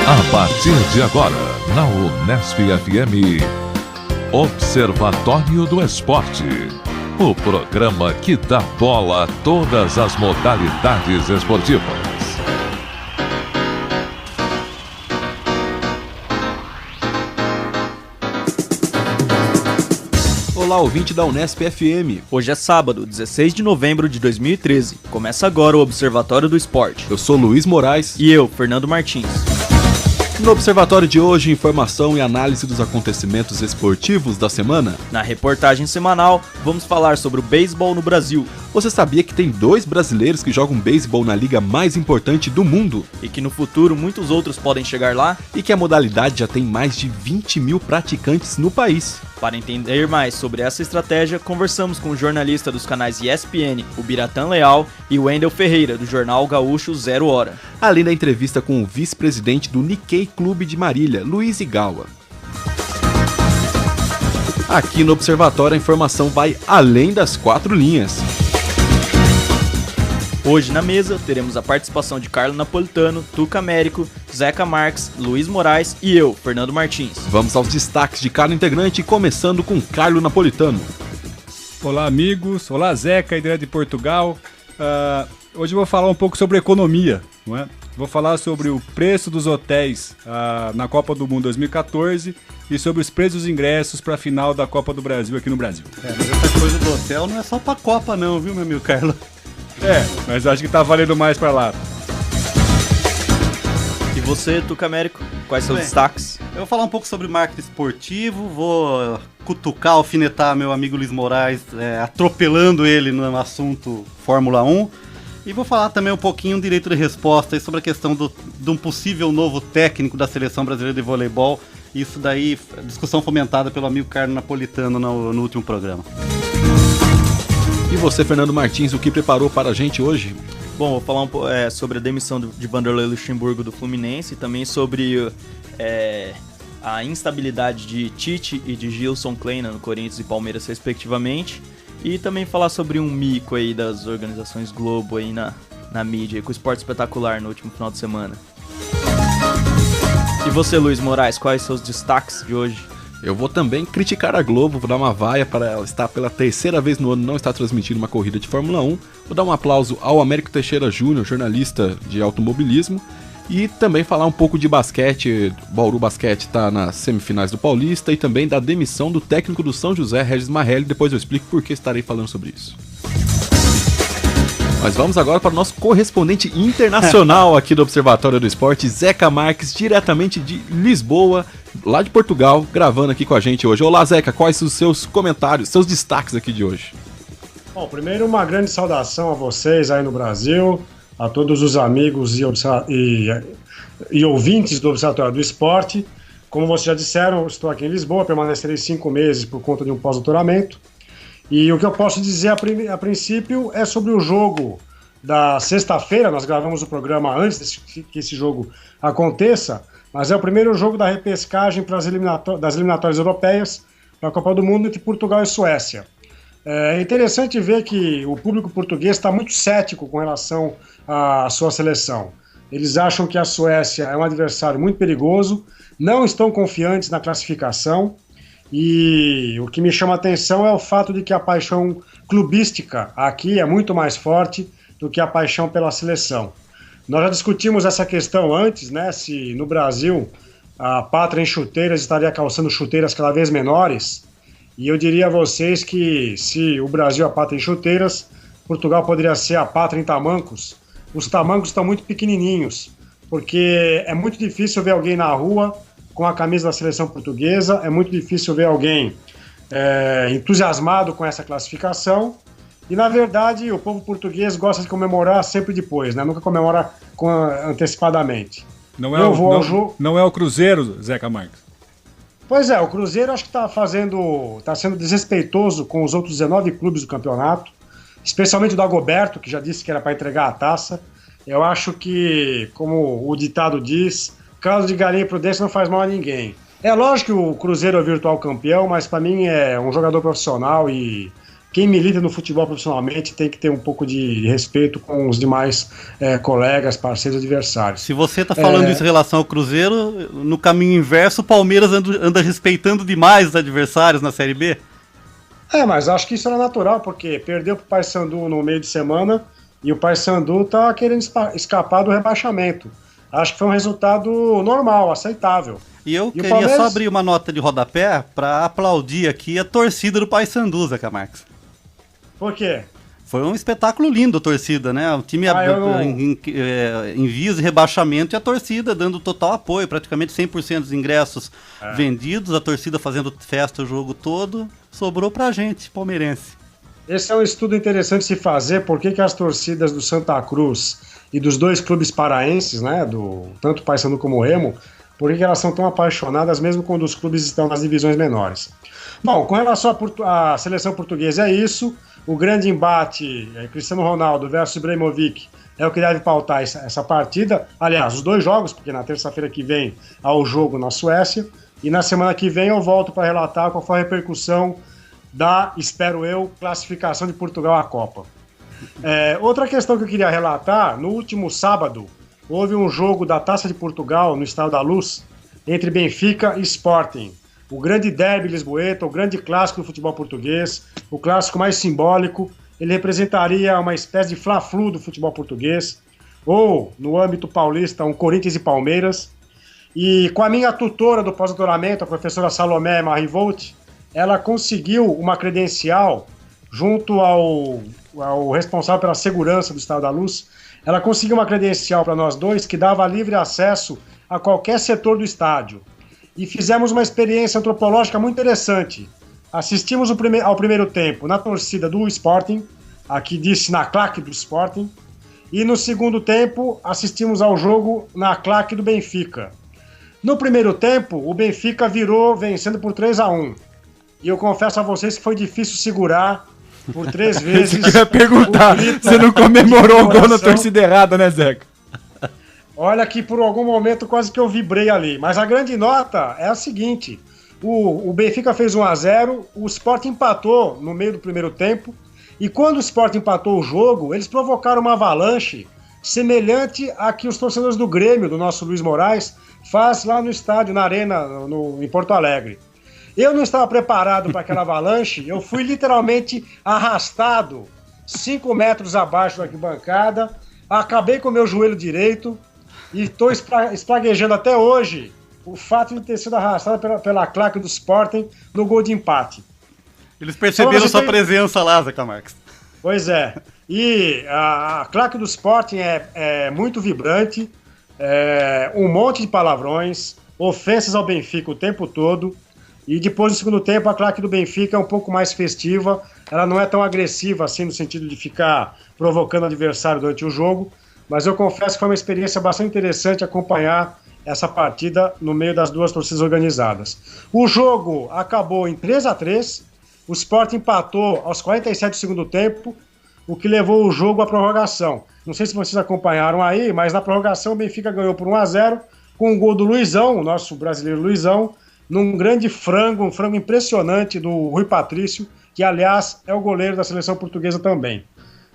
A partir de agora, na Unesp FM, Observatório do Esporte. O programa que dá bola a todas as modalidades esportivas. Olá, ouvinte da Unesp FM. Hoje é sábado, 16 de novembro de 2013. Começa agora o Observatório do Esporte. Eu sou Luiz Moraes. E eu, Fernando Martins. No Observatório de hoje, informação e análise dos acontecimentos esportivos da semana. Na reportagem semanal, vamos falar sobre o beisebol no Brasil. Você sabia que tem 2 brasileiros que jogam beisebol na liga mais importante do mundo? E que no futuro muitos outros podem chegar lá? E que a modalidade já tem mais de 20 mil praticantes no país. Para entender mais sobre essa estratégia, conversamos com o jornalista dos canais ESPN, o Biratã Leal, e o Wendel Ferreira, do jornal Gaúcho 0 Hora. Além da entrevista com o vice-presidente do Nikkei Clube de Marília, Luiz Igawa. Aqui no Observatório a informação vai além das 4 linhas. Hoje na mesa teremos a participação de Carlo Napolitano, Tuca Américo, Zeca Marques, Luiz Moraes e eu, Fernando Martins. Vamos aos destaques de cada integrante, começando com Carlo Napolitano. Olá amigos, olá Zeca, ideia de Portugal. Hoje eu vou falar um pouco sobre economia, não é? Vou falar sobre o preço dos hotéis na Copa do Mundo 2014 e sobre os preços dos ingressos para a final da Copa do Brasil aqui no Brasil. Mas essa coisa do hotel não é só pra Copa não, viu, meu amigo Carlos? Mas acho que tá valendo mais para lá. E você, Tuca Américo, quais são os destaques? Eu vou falar um pouco sobre marketing esportivo, vou cutucar, alfinetar meu amigo Luiz Moraes, atropelando ele no assunto Fórmula 1. E vou falar também um pouquinho um direito de resposta aí sobre a questão de um possível novo técnico da Seleção Brasileira de Voleibol. Isso daí, discussão fomentada pelo amigo Carlo Napolitano no último programa. E você, Fernando Martins, o que preparou para a gente hoje? Bom, vou falar um pouco sobre a demissão de Vanderlei Luxemburgo do Fluminense e também sobre a instabilidade de Tite e de Gilson Kleina no Corinthians e Palmeiras, respectivamente. E também falar sobre um mico aí das organizações Globo aí na mídia, com o Esporte Espetacular no último final de semana. E você, Luiz Moraes, quais são os destaques de hoje? Eu vou também criticar a Globo, vou dar uma vaia para ela estar pela 3ª vez no ano não estar transmitindo uma corrida de Fórmula 1. Vou dar um aplauso ao Américo Teixeira Júnior, jornalista de automobilismo. E também falar um pouco de basquete. Bauru Basquete está nas semifinais do Paulista. E também da demissão do técnico do São José, Regis Marrelli. Depois eu explico por que estarei falando sobre isso. Mas vamos agora para o nosso correspondente internacional aqui do Observatório do Esporte, Zeca Marques, diretamente de Lisboa, lá de Portugal, gravando aqui com a gente hoje. Olá, Zeca, quais os seus comentários, seus destaques aqui de hoje? Bom, primeiro uma grande saudação a vocês aí no Brasil, a todos os amigos e ouvintes do Observatório do Esporte. Como vocês já disseram, eu estou aqui em Lisboa, permanecerei 5 meses por conta de um pós-doutoramento. E o que eu posso dizer a princípio é sobre o jogo da sexta-feira. Nós gravamos o programa antes que esse jogo aconteça, mas é o primeiro jogo da repescagem das eliminatórias europeias para a Copa do Mundo entre Portugal e Suécia. É interessante ver que o público português está muito cético com relação à sua seleção. Eles acham que a Suécia é um adversário muito perigoso, não estão confiantes na classificação. E o que me chama a atenção é o fato de que a paixão clubística aqui é muito mais forte do que a paixão pela seleção. Nós já discutimos essa questão antes, né? Se no Brasil a pátria em chuteiras estaria calçando chuteiras cada vez menores. E eu diria a vocês que se o Brasil é a pátria em chuteiras, Portugal poderia ser a pátria em tamancos. Os tamancos estão muito pequenininhos, porque é muito difícil ver alguém na rua com a camisa da seleção portuguesa, é muito difícil ver alguém entusiasmado com essa classificação, e na verdade o povo português gosta de comemorar sempre depois, né? Nunca comemora antecipadamente. Não é o Cruzeiro, Zeca Marques? Pois é, o Cruzeiro acho que está sendo desrespeitoso com os outros 19 clubes do campeonato, especialmente o do Dagoberto, que já disse que era para entregar a taça. Eu acho que, como o ditado diz, caso de galinha e prudência não faz mal a ninguém. É lógico que o Cruzeiro é o virtual campeão, mas para mim é um jogador profissional e quem milita no futebol profissionalmente tem que ter um pouco de respeito com os demais colegas, parceiros, adversários. Se você está falando isso em relação ao Cruzeiro, no caminho inverso, o Palmeiras anda respeitando demais os adversários na Série B? Mas acho que isso era natural, porque perdeu para o Paysandu no meio de semana e o Paysandu está querendo escapar do rebaixamento. Acho que foi um resultado normal, aceitável. E eu queria só abrir uma nota de rodapé para aplaudir aqui a torcida do Paysandu, Zeca Marques. Por quê? Foi um espetáculo lindo a torcida, né? O time em vias de rebaixamento e a torcida dando total apoio, praticamente 100% dos ingressos vendidos, a torcida fazendo festa o jogo todo, sobrou pra gente, palmeirense. Esse é um estudo interessante de se fazer, por que as torcidas do Santa Cruz e dos dois clubes paraenses, né, tanto o Paysandu como o Remo, por que elas são tão apaixonadas mesmo quando os clubes estão nas divisões menores. Bom, com relação à seleção portuguesa é isso. O grande embate Cristiano Ronaldo versus Ibrahimovic é o que deve pautar essa partida. Aliás, os dois jogos, porque na terça-feira que vem há o jogo na Suécia. E na semana que vem eu volto para relatar qual foi a repercussão da, espero eu, classificação de Portugal à Copa. Outra questão que eu queria relatar, no último sábado, houve um jogo da Taça de Portugal no Estádio da Luz entre Benfica e Sporting. O grande derby lisboeta, o grande clássico do futebol português, o clássico mais simbólico, ele representaria uma espécie de fla-flu do futebol português, ou, no âmbito paulista, um Corinthians e Palmeiras. E com a minha tutora do pós-doutoramento, a professora Salomé Marivolt, ela conseguiu uma credencial junto ao responsável pela segurança do Estádio da Luz. Ela conseguiu uma credencial para nós dois que dava livre acesso a qualquer setor do estádio. E fizemos uma experiência antropológica muito interessante. Assistimos ao primeiro tempo na torcida do Sporting, aqui disse na claque do Sporting, e no segundo tempo assistimos ao jogo na claque do Benfica. No primeiro tempo, o Benfica virou vencendo por 3-1. E eu confesso a vocês que foi difícil segurar por 3 vezes. Eu ia perguntar, você não comemorou o gol na torcida errada, né, Zeca? Olha que por algum momento quase que eu vibrei ali. Mas a grande nota é a seguinte: o Benfica fez 1-0, o Sport empatou no meio do primeiro tempo, e quando o Sport empatou o jogo, eles provocaram uma avalanche semelhante a que os torcedores do Grêmio, do nosso Luiz Moraes, faz lá no estádio, na Arena, em Porto Alegre. Eu não estava preparado para aquela avalanche, eu fui literalmente arrastado 5 metros abaixo da arquibancada, acabei com o meu joelho direito e estou espraguejando até hoje o fato de ter sido arrastado pela claque do Sporting no gol de empate. Eles perceberam sua presença lá, Zeca Marques. Pois é. E a claque do Sporting é muito vibrante, um monte de palavrões, ofensas ao Benfica o tempo todo. E depois, no segundo tempo, a claque do Benfica é um pouco mais festiva. Ela não é tão agressiva assim, no sentido de ficar provocando o adversário durante o jogo. Mas eu confesso que foi uma experiência bastante interessante acompanhar essa partida no meio das duas torcidas organizadas. O jogo acabou em 3-3. O Sport empatou aos 47 do segundo tempo, o que levou o jogo à prorrogação. Não sei se vocês acompanharam aí, mas na prorrogação o Benfica ganhou por 1-0, com um gol do Luizão, o nosso brasileiro Luizão, num grande frango, um frango impressionante do Rui Patrício, que aliás é o goleiro da seleção portuguesa também.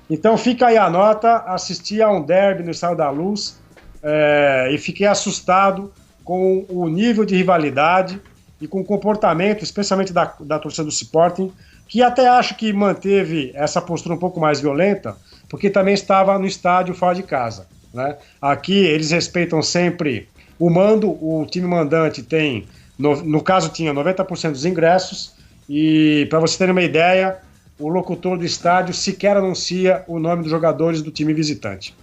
Então fica aí a nota, assisti a um derby no Estádio da Luz e fiquei assustado com o nível de rivalidade e com o comportamento, especialmente da torcida do Sporting, que até acho que manteve essa postura um pouco mais violenta, porque também estava no estádio fora de casa, né? Aqui eles respeitam sempre o mando, o time mandante tem, no caso tinha 90% dos ingressos, e para vocês terem uma ideia, o locutor do estádio sequer anuncia o nome dos jogadores do time visitante.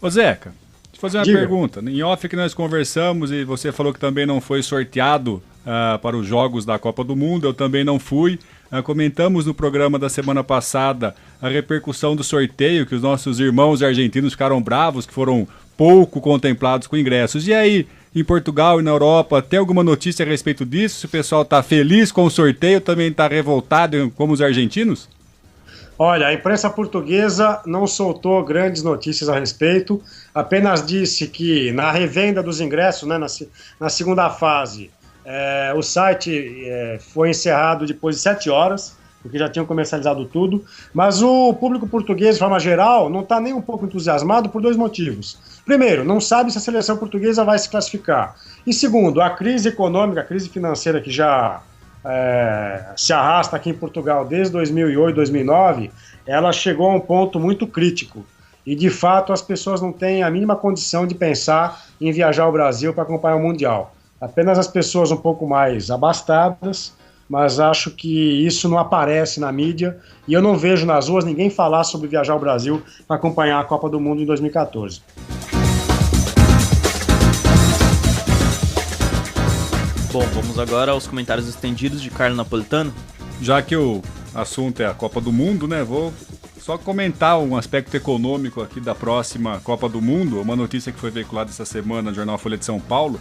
Ô Zeca, deixa eu fazer uma Diga. pergunta. Em off que nós conversamos e você falou que também não foi sorteado para os Jogos da Copa do Mundo, eu também não fui. Comentamos no programa da semana passada a repercussão do sorteio, que os nossos irmãos argentinos ficaram bravos, que foram pouco contemplados com ingressos. E aí, em Portugal e na Europa, tem alguma notícia a respeito disso? Se o pessoal está feliz com o sorteio, também está revoltado como os argentinos? Olha, a imprensa portuguesa não soltou grandes notícias a respeito, apenas disse que na revenda dos ingressos, né, na segunda fase, o site foi encerrado depois de 7 horas, porque já tinham comercializado tudo. Mas o público português, de forma geral, não está nem um pouco entusiasmado por 2 motivos. Primeiro, não sabe se a seleção portuguesa vai se classificar. E segundo, a crise econômica, a crise financeira que já se arrasta aqui em Portugal desde 2008, 2009, ela chegou a um ponto muito crítico. E, de fato, as pessoas não têm a mínima condição de pensar em viajar ao Brasil para acompanhar o Mundial. Apenas as pessoas um pouco mais abastadas, mas acho que isso não aparece na mídia e eu não vejo nas ruas ninguém falar sobre viajar ao Brasil para acompanhar a Copa do Mundo em 2014. Bom, vamos agora aos comentários estendidos de Carlo Napolitano. Já que o assunto é a Copa do Mundo, né, vou só comentar um aspecto econômico aqui da próxima Copa do Mundo, uma notícia que foi veiculada essa semana no jornal Folha de São Paulo,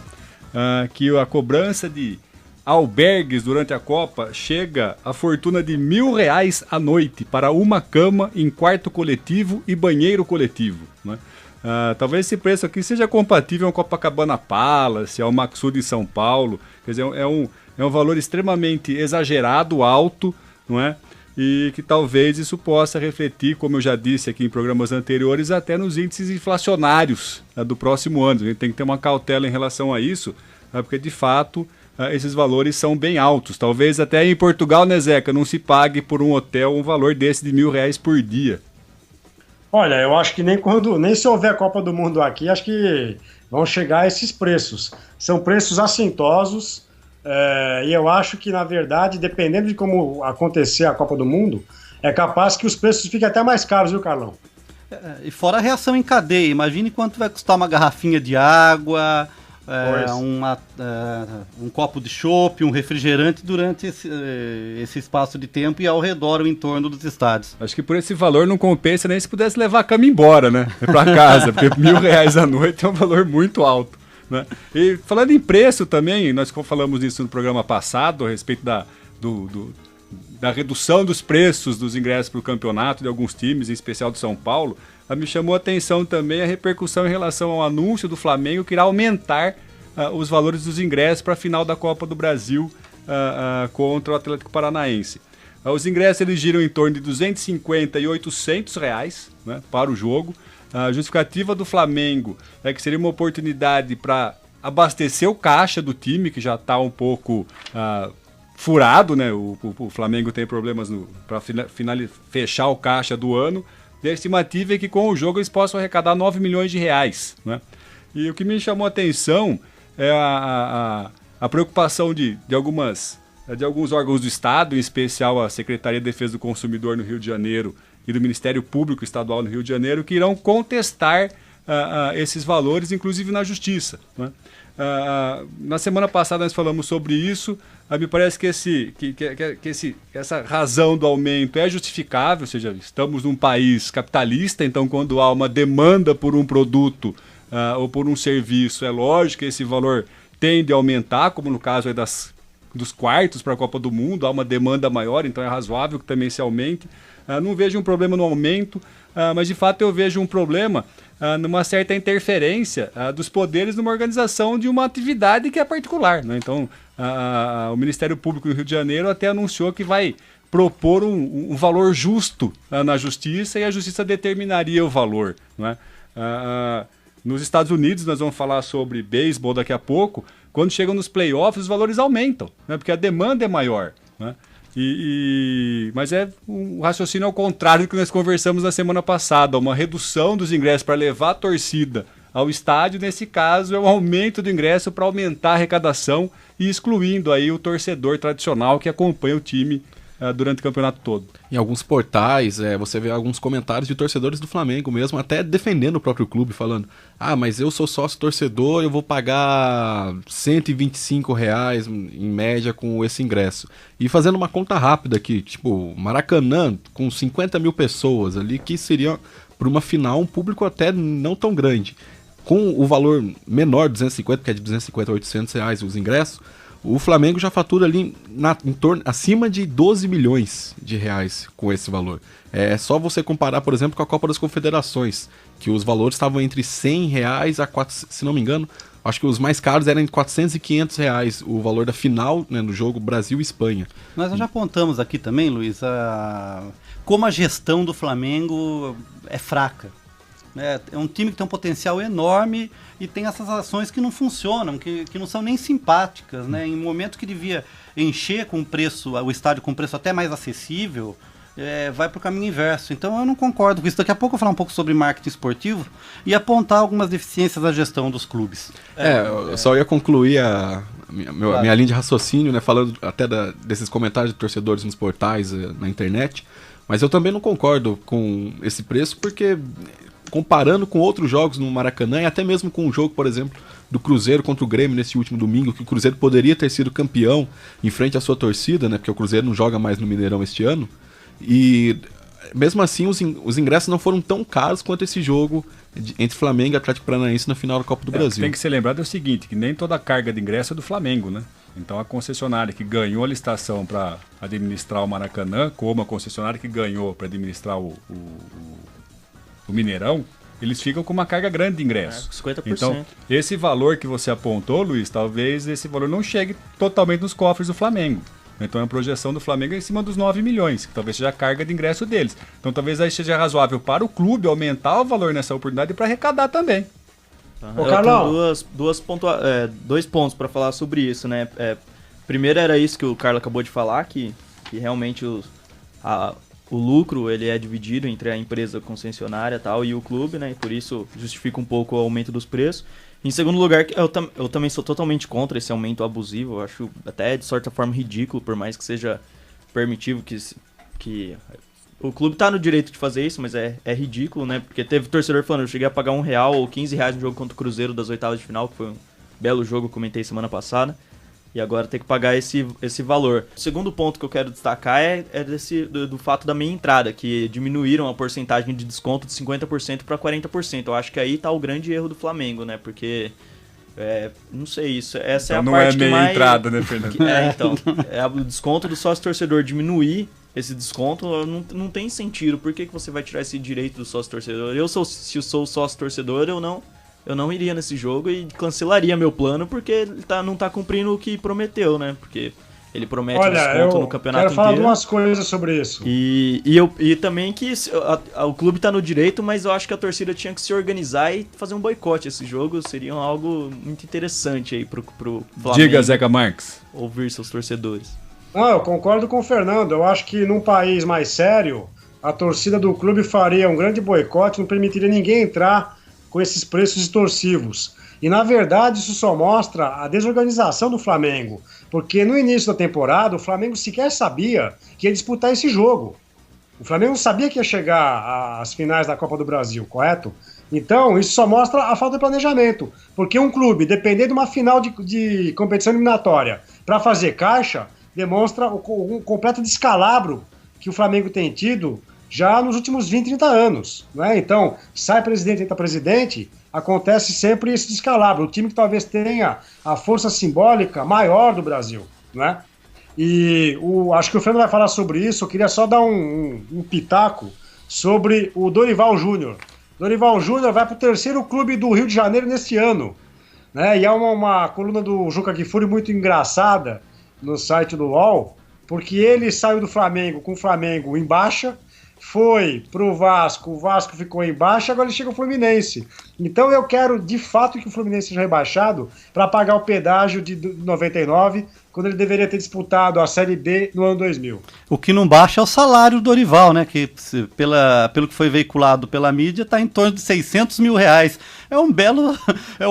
que a cobrança de albergues durante a Copa chega a fortuna de R$1.000 à noite para uma cama em quarto coletivo e banheiro coletivo, né? Talvez esse preço aqui seja compatível ao Copacabana Palace, ao Maxud em São Paulo, quer dizer, é um valor extremamente exagerado, alto, não é? E que talvez isso possa refletir, como eu já disse aqui em programas anteriores, até nos índices inflacionários do próximo ano. A gente tem que ter uma cautela em relação a isso, porque de fato esses valores são bem altos. Talvez até em Portugal, né, Zeca, não se pague por um hotel um valor desse de R$1.000 por dia. Olha, eu acho que nem se houver Copa do Mundo aqui, acho que vão chegar a esses preços. São preços assintosos, e eu acho que, na verdade, dependendo de como acontecer a Copa do Mundo, é capaz que os preços fiquem até mais caros, viu, Carlão? E fora a reação em cadeia, imagine quanto vai custar uma garrafinha de água, um copo de chopp, um refrigerante durante esse espaço de tempo e ao redor, o entorno dos estádios. Acho que por esse valor não compensa nem se pudesse levar a cama embora, né? Pra casa, porque R$1.000 à noite é um valor muito alto, né? E falando em preço também, nós falamos disso no programa passado, a respeito da redução dos preços dos ingressos para o campeonato de alguns times, em especial do São Paulo. Me chamou a atenção também a repercussão em relação ao anúncio do Flamengo que irá aumentar os valores dos ingressos para a final da Copa do Brasil contra o Atlético Paranaense. Os ingressos eles giram em torno de R$250 e R$800, né, para o jogo. A justificativa do Flamengo é que seria uma oportunidade para abastecer o caixa do time, que já está um pouco furado, né? O Flamengo tem problemas para fechar o caixa do ano. A estimativa é que com o jogo eles possam arrecadar R$9 milhões, né? E o que me chamou a atenção é a preocupação de alguns órgãos do Estado, em especial a Secretaria de Defesa do Consumidor no Rio de Janeiro e do Ministério Público Estadual no Rio de Janeiro, que irão contestar esses valores, inclusive na Justiça, né? Na semana passada nós falamos sobre isso. Me parece que essa razão do aumento é justificável, ou seja, estamos num país capitalista, então quando há uma demanda por um produto ou por um serviço, é lógico que esse valor tende a aumentar, como no caso aí dos quartos para a Copa do Mundo, há uma demanda maior, então é razoável que também se aumente. Não vejo um problema no aumento, mas de fato eu vejo um problema numa certa interferência dos poderes numa organização de uma atividade que é particular, né? Então, o Ministério Público do Rio de Janeiro até anunciou que vai propor um valor justo na Justiça e a Justiça determinaria o valor, né? Nos Estados Unidos, nós vamos falar sobre beisebol daqui a pouco, quando chegam nos playoffs os valores aumentam, né? Porque a demanda é maior, né? Mas é um raciocínio ao contrário do que nós conversamos na semana passada, uma redução dos ingressos para levar a torcida ao estádio, nesse caso é um aumento do ingresso para aumentar a arrecadação e excluindo aí o torcedor tradicional que acompanha o time durante o campeonato todo. Em alguns portais, você vê alguns comentários de torcedores do Flamengo mesmo, até defendendo o próprio clube, falando: mas eu sou sócio torcedor, eu vou pagar R$125 em média com esse ingresso. E fazendo uma conta rápida aqui, tipo, Maracanã, com 50 mil pessoas ali, que seria, para uma final, um público até não tão grande. Com o valor menor, 250, que é de 250 a R$800 os ingressos, o Flamengo já fatura ali em torno, acima de R$12 milhões com esse valor. É só você comparar, por exemplo, com a Copa das Confederações, que os valores estavam entre R$100 a se não me engano, Acho que os mais caros eram entre 400 e 500 reais o valor da final, né, no jogo Brasil e Espanha. Nós já apontamos aqui também, Luiz, como a gestão do Flamengo é fraca. É um time que tem um potencial enorme e tem essas ações que não funcionam, que não são nem simpáticas, né? Em um momento que devia encher com preço, o estádio com preço até mais acessível, vai para o caminho inverso. Então eu não concordo com isso. Daqui a pouco eu vou falar um pouco sobre marketing esportivo e apontar algumas deficiências da gestão dos clubes. Eu só ia concluir a minha linha de raciocínio, né, falando até desses comentários de torcedores nos portais, na internet, mas eu também não concordo com esse preço, porque comparando com outros jogos no Maracanã, e até mesmo com o jogo, por exemplo, do Cruzeiro contra o Grêmio nesse último domingo, que o Cruzeiro poderia ter sido campeão em frente à sua torcida, né, porque o Cruzeiro não joga mais no Mineirão este ano, e mesmo assim os ingressos não foram tão caros quanto esse jogo entre Flamengo e Atlético Paranaense na final da Copa do Brasil. Tem que ser lembrado o seguinte, que nem toda a carga de ingresso é do Flamengo, né? Então a concessionária que ganhou a licitação para administrar o Maracanã, como a concessionária que ganhou para administrar o Mineirão, eles ficam com uma carga grande de ingresso. 50%. Então, esse valor que você apontou, Luiz, talvez esse valor não chegue totalmente nos cofres do Flamengo. Então a projeção do Flamengo é em cima dos 9 milhões, que talvez seja a carga de ingresso deles. Então talvez aí seja razoável para o clube aumentar o valor nessa oportunidade para arrecadar também. Ô, Carlão. Dois pontos para falar sobre isso, né? Primeiro era isso que o Carlos acabou de falar, que realmente o lucro ele é dividido entre a empresa concessionária tal, e o clube, né? E por isso justifica um pouco o aumento dos preços. Em segundo lugar, eu também sou totalmente contra esse aumento abusivo. Eu acho até de certa forma ridículo, por mais que seja permitivo que o clube tá no direito de fazer isso, mas é ridículo, né? Porque teve torcedor falando, eu cheguei a pagar R$1 ou R$15 no jogo contra o Cruzeiro das oitavas de final, que foi um belo jogo, eu comentei semana passada. E agora tem que pagar esse valor. O segundo ponto que eu quero destacar é do fato da meia entrada, que diminuíram a porcentagem de desconto de 50% para 40%. Eu acho que aí tá o grande erro do Flamengo, né? Porque, não sei isso. Essa então é a parte que mais... Não é meia entrada, né, Fernando? Então. O desconto do sócio-torcedor diminuir esse desconto não tem sentido. Por que você vai tirar esse direito do sócio-torcedor? Se eu sou sócio-torcedor, eu não iria nesse jogo e cancelaria meu plano, porque ele não tá cumprindo o que prometeu, né? Porque ele promete desconto no campeonato inteiro. Quero falar de umas coisas sobre isso. E também que o clube tá no direito, mas eu acho que a torcida tinha que se organizar e fazer um boicote a esse jogo. Seria algo muito interessante aí pro Flamengo. Diga, Zeca Marques. Ouvir seus torcedores. Eu concordo com o Fernando. Eu acho que num país mais sério, a torcida do clube faria um grande boicote, não permitiria ninguém entrar com esses preços extorsivos. E, na verdade, isso só mostra a desorganização do Flamengo, porque no início da temporada, o Flamengo sequer sabia que ia disputar esse jogo. O Flamengo sabia que ia chegar às finais da Copa do Brasil, correto? Então, isso só mostra a falta de planejamento, porque um clube depender de uma final de competição eliminatória para fazer caixa, demonstra o completo descalabro que o Flamengo tem tido já nos últimos 20, 30 anos. Né? Então, sai presidente, entra presidente, acontece sempre esse descalabro. O time que talvez tenha a força simbólica maior do Brasil. Né? E acho que o Fernando vai falar sobre isso. Eu queria só dar um pitaco sobre o Dorival Júnior. Dorival Júnior vai para o terceiro clube do Rio de Janeiro neste ano. Né? E é uma coluna do Juca Kfouri muito engraçada no site do UOL, porque ele saiu do Flamengo com o Flamengo em baixa, foi pro Vasco, o Vasco ficou em baixa, agora ele chega ao Fluminense. Então eu quero, de fato, que o Fluminense seja rebaixado para pagar o pedágio de 99, quando ele deveria ter disputado a Série B no ano 2000. O que não baixa é o salário do Dorival, né? Que pelo que foi veiculado pela mídia, está em torno de R$600 mil. É um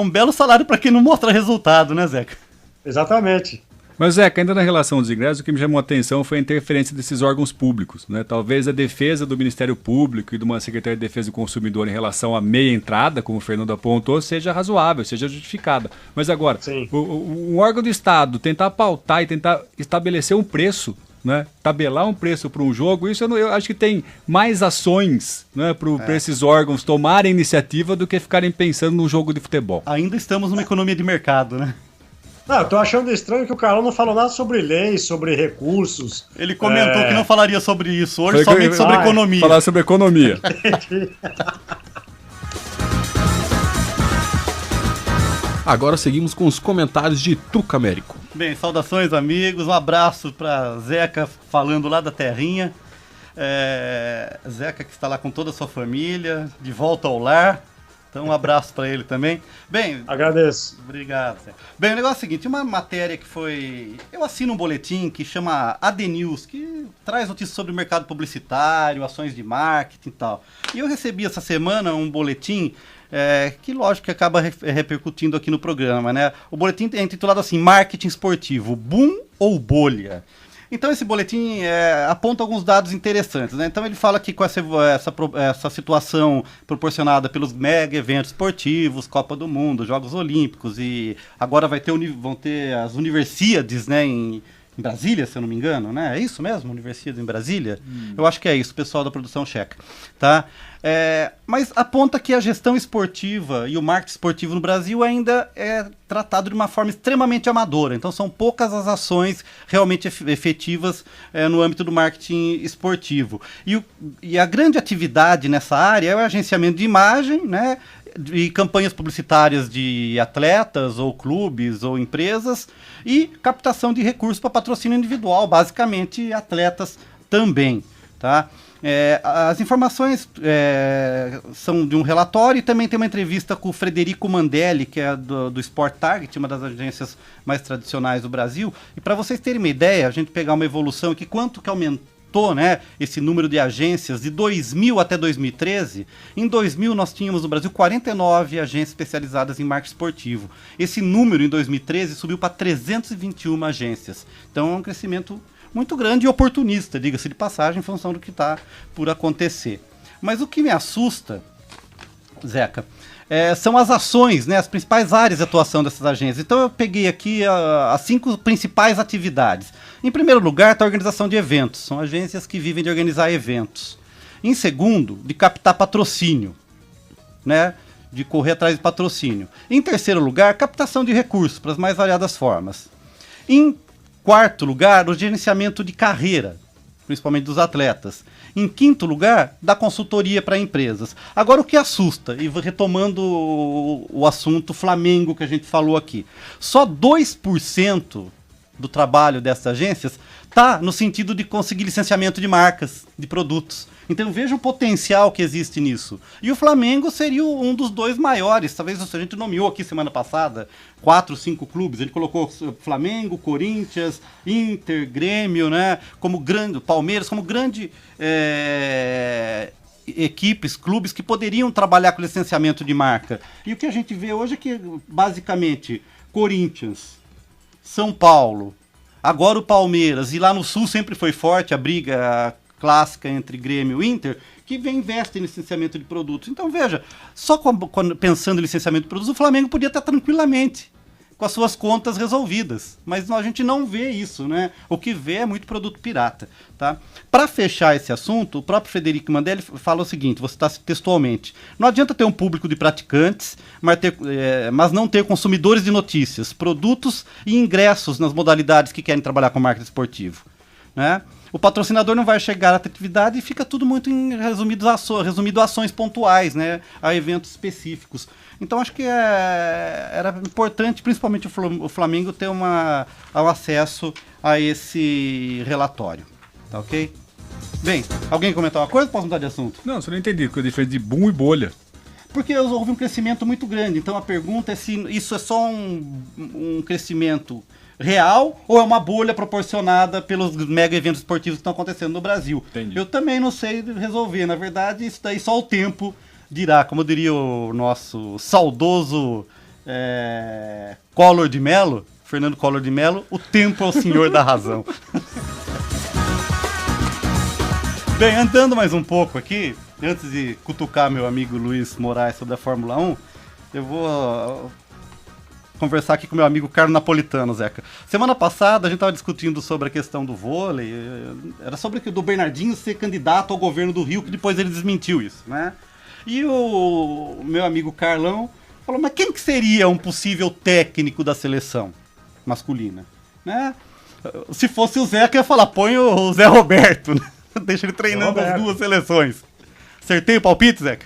belo salário para quem não mostra resultado, né, Zeca? Exatamente. Mas, Zeca, ainda na relação dos ingressos, o que me chamou a atenção foi a interferência desses órgãos públicos. Né? Talvez a defesa do Ministério Público e de uma Secretaria de Defesa do Consumidor em relação à meia entrada, como o Fernando apontou, seja razoável, seja justificada. Mas agora, um órgão do Estado tentar pautar e tentar estabelecer um preço, né? Tabelar um preço para um jogo, isso eu acho que tem mais ações, né, para esses órgãos tomarem iniciativa do que ficarem pensando no jogo de futebol. Ainda estamos numa economia de mercado, né? Eu tô achando estranho que o Carlão não falou nada sobre leis, sobre recursos. Ele comentou que não falaria sobre isso hoje, somente sobre economia. Falar sobre economia. Agora seguimos com os comentários de Tuca Américo. Bem, saudações amigos, um abraço para Zeca falando lá da terrinha. Zeca que está lá com toda a sua família, de volta ao lar. Então um abraço para ele também. Bem, agradeço. Obrigado, Zeca. Bem, o negócio é o seguinte, uma matéria que foi... Eu assino um boletim que chama AD News, que traz notícias sobre o mercado publicitário, ações de marketing e tal. E eu recebi essa semana um boletim que lógico que acaba repercutindo aqui no programa, né? O boletim é intitulado assim, Marketing Esportivo, Boom ou Bolha? Então esse boletim aponta alguns dados interessantes, né? Então ele fala que com essa situação proporcionada pelos mega eventos esportivos, Copa do Mundo, Jogos Olímpicos e agora vão ter as Universiades, né, em Brasília, se eu não me engano, né? É isso mesmo? Universidade em Brasília? Eu acho que é isso, o pessoal da produção checa, tá? Mas aponta que a gestão esportiva e o marketing esportivo no Brasil ainda é tratado de uma forma extremamente amadora. Então são poucas as ações realmente efetivas no âmbito do marketing esportivo. E a grande atividade nessa área é o agenciamento de imagem, né? E campanhas publicitárias de atletas ou clubes ou empresas e captação de recursos para patrocínio individual, basicamente atletas também, tá? As informações são de um relatório e também tem uma entrevista com o Frederico Mandelli, que é do Sport Target, uma das agências mais tradicionais do Brasil. E para vocês terem uma ideia, a gente pegar uma evolução aqui, quanto que aumentou, né, esse número de agências de 2000 até 2013. Em 2000 nós tínhamos no Brasil 49 agências especializadas em marketing esportivo. Esse número em 2013 subiu para 321 agências. Então é um crescimento muito grande e oportunista, diga-se de passagem, em função do que está por acontecer. Mas o que me assusta, Zeca, são as ações, né, as principais áreas de atuação dessas agências. Então eu peguei aqui as 5 principais atividades. Em primeiro lugar, está a organização de eventos. São agências que vivem de organizar eventos. Em segundo, de captar patrocínio, né, de correr atrás de patrocínio. Em terceiro lugar, captação de recursos para as mais variadas formas. Em quarto lugar, o gerenciamento de carreira, principalmente dos atletas. Em quinto lugar, da consultoria para empresas. Agora, o que assusta, e retomando o assunto Flamengo que a gente falou aqui, só 2% do trabalho dessas agências está no sentido de conseguir licenciamento de marcas, de produtos. Então veja o potencial que existe nisso. E o Flamengo seria um dos 2 maiores. Talvez a gente nomeou aqui semana passada 4, 5 clubes. Ele colocou Flamengo, Corinthians, Inter, Grêmio, né, como grande, Palmeiras, como grande equipes, clubes que poderiam trabalhar com licenciamento de marca. E o que a gente vê hoje é que basicamente Corinthians, São Paulo, agora o Palmeiras, e lá no Sul sempre foi forte a briga clássica entre Grêmio e Inter, que investe em licenciamento de produtos. Então veja, só pensando em licenciamento de produtos, o Flamengo podia estar tranquilamente com as suas contas resolvidas, mas a gente não vê isso, né? O que vê é muito produto pirata, tá? Para fechar esse assunto, o próprio Frederico Mandelli fala o seguinte, vou citar textualmente: não adianta ter um público de praticantes, mas não ter consumidores de notícias, produtos e ingressos nas modalidades que querem trabalhar com marketing esportivo, né? O patrocinador não vai chegar à atividade e fica tudo muito resumido a ações pontuais, né, a eventos específicos. Então acho que era importante, principalmente o Flamengo, ter um acesso a esse relatório. Tá ok? Bem, alguém comentar uma coisa? Posso mudar de assunto? Não, você não entendi, porque é diferente de boom e bolha. Porque houve um crescimento muito grande. Então a pergunta é se isso é só um crescimento real ou é uma bolha proporcionada pelos mega eventos esportivos que estão acontecendo no Brasil. Entendi. Eu também não sei resolver. Na verdade, isso daí só o tempo dirá. Como diria o nosso saudoso Collor de Mello, Fernando Collor de Mello, o tempo é o senhor da razão. Bem, andando mais um pouco aqui, antes de cutucar meu amigo Luiz Moraes sobre a Fórmula 1, eu vou conversar aqui com meu amigo Carlos Napolitano, Zeca. Semana passada a gente estava discutindo sobre a questão do vôlei, era sobre do Bernardinho ser candidato ao governo do Rio, que depois ele desmentiu isso, né? E o meu amigo Carlão falou, mas quem que seria um possível técnico da seleção masculina, né? Se fosse o Zeca, eu ia falar, põe o Zé Roberto, né? Deixa ele treinando as 2 seleções. Acertei o palpite, Zeca?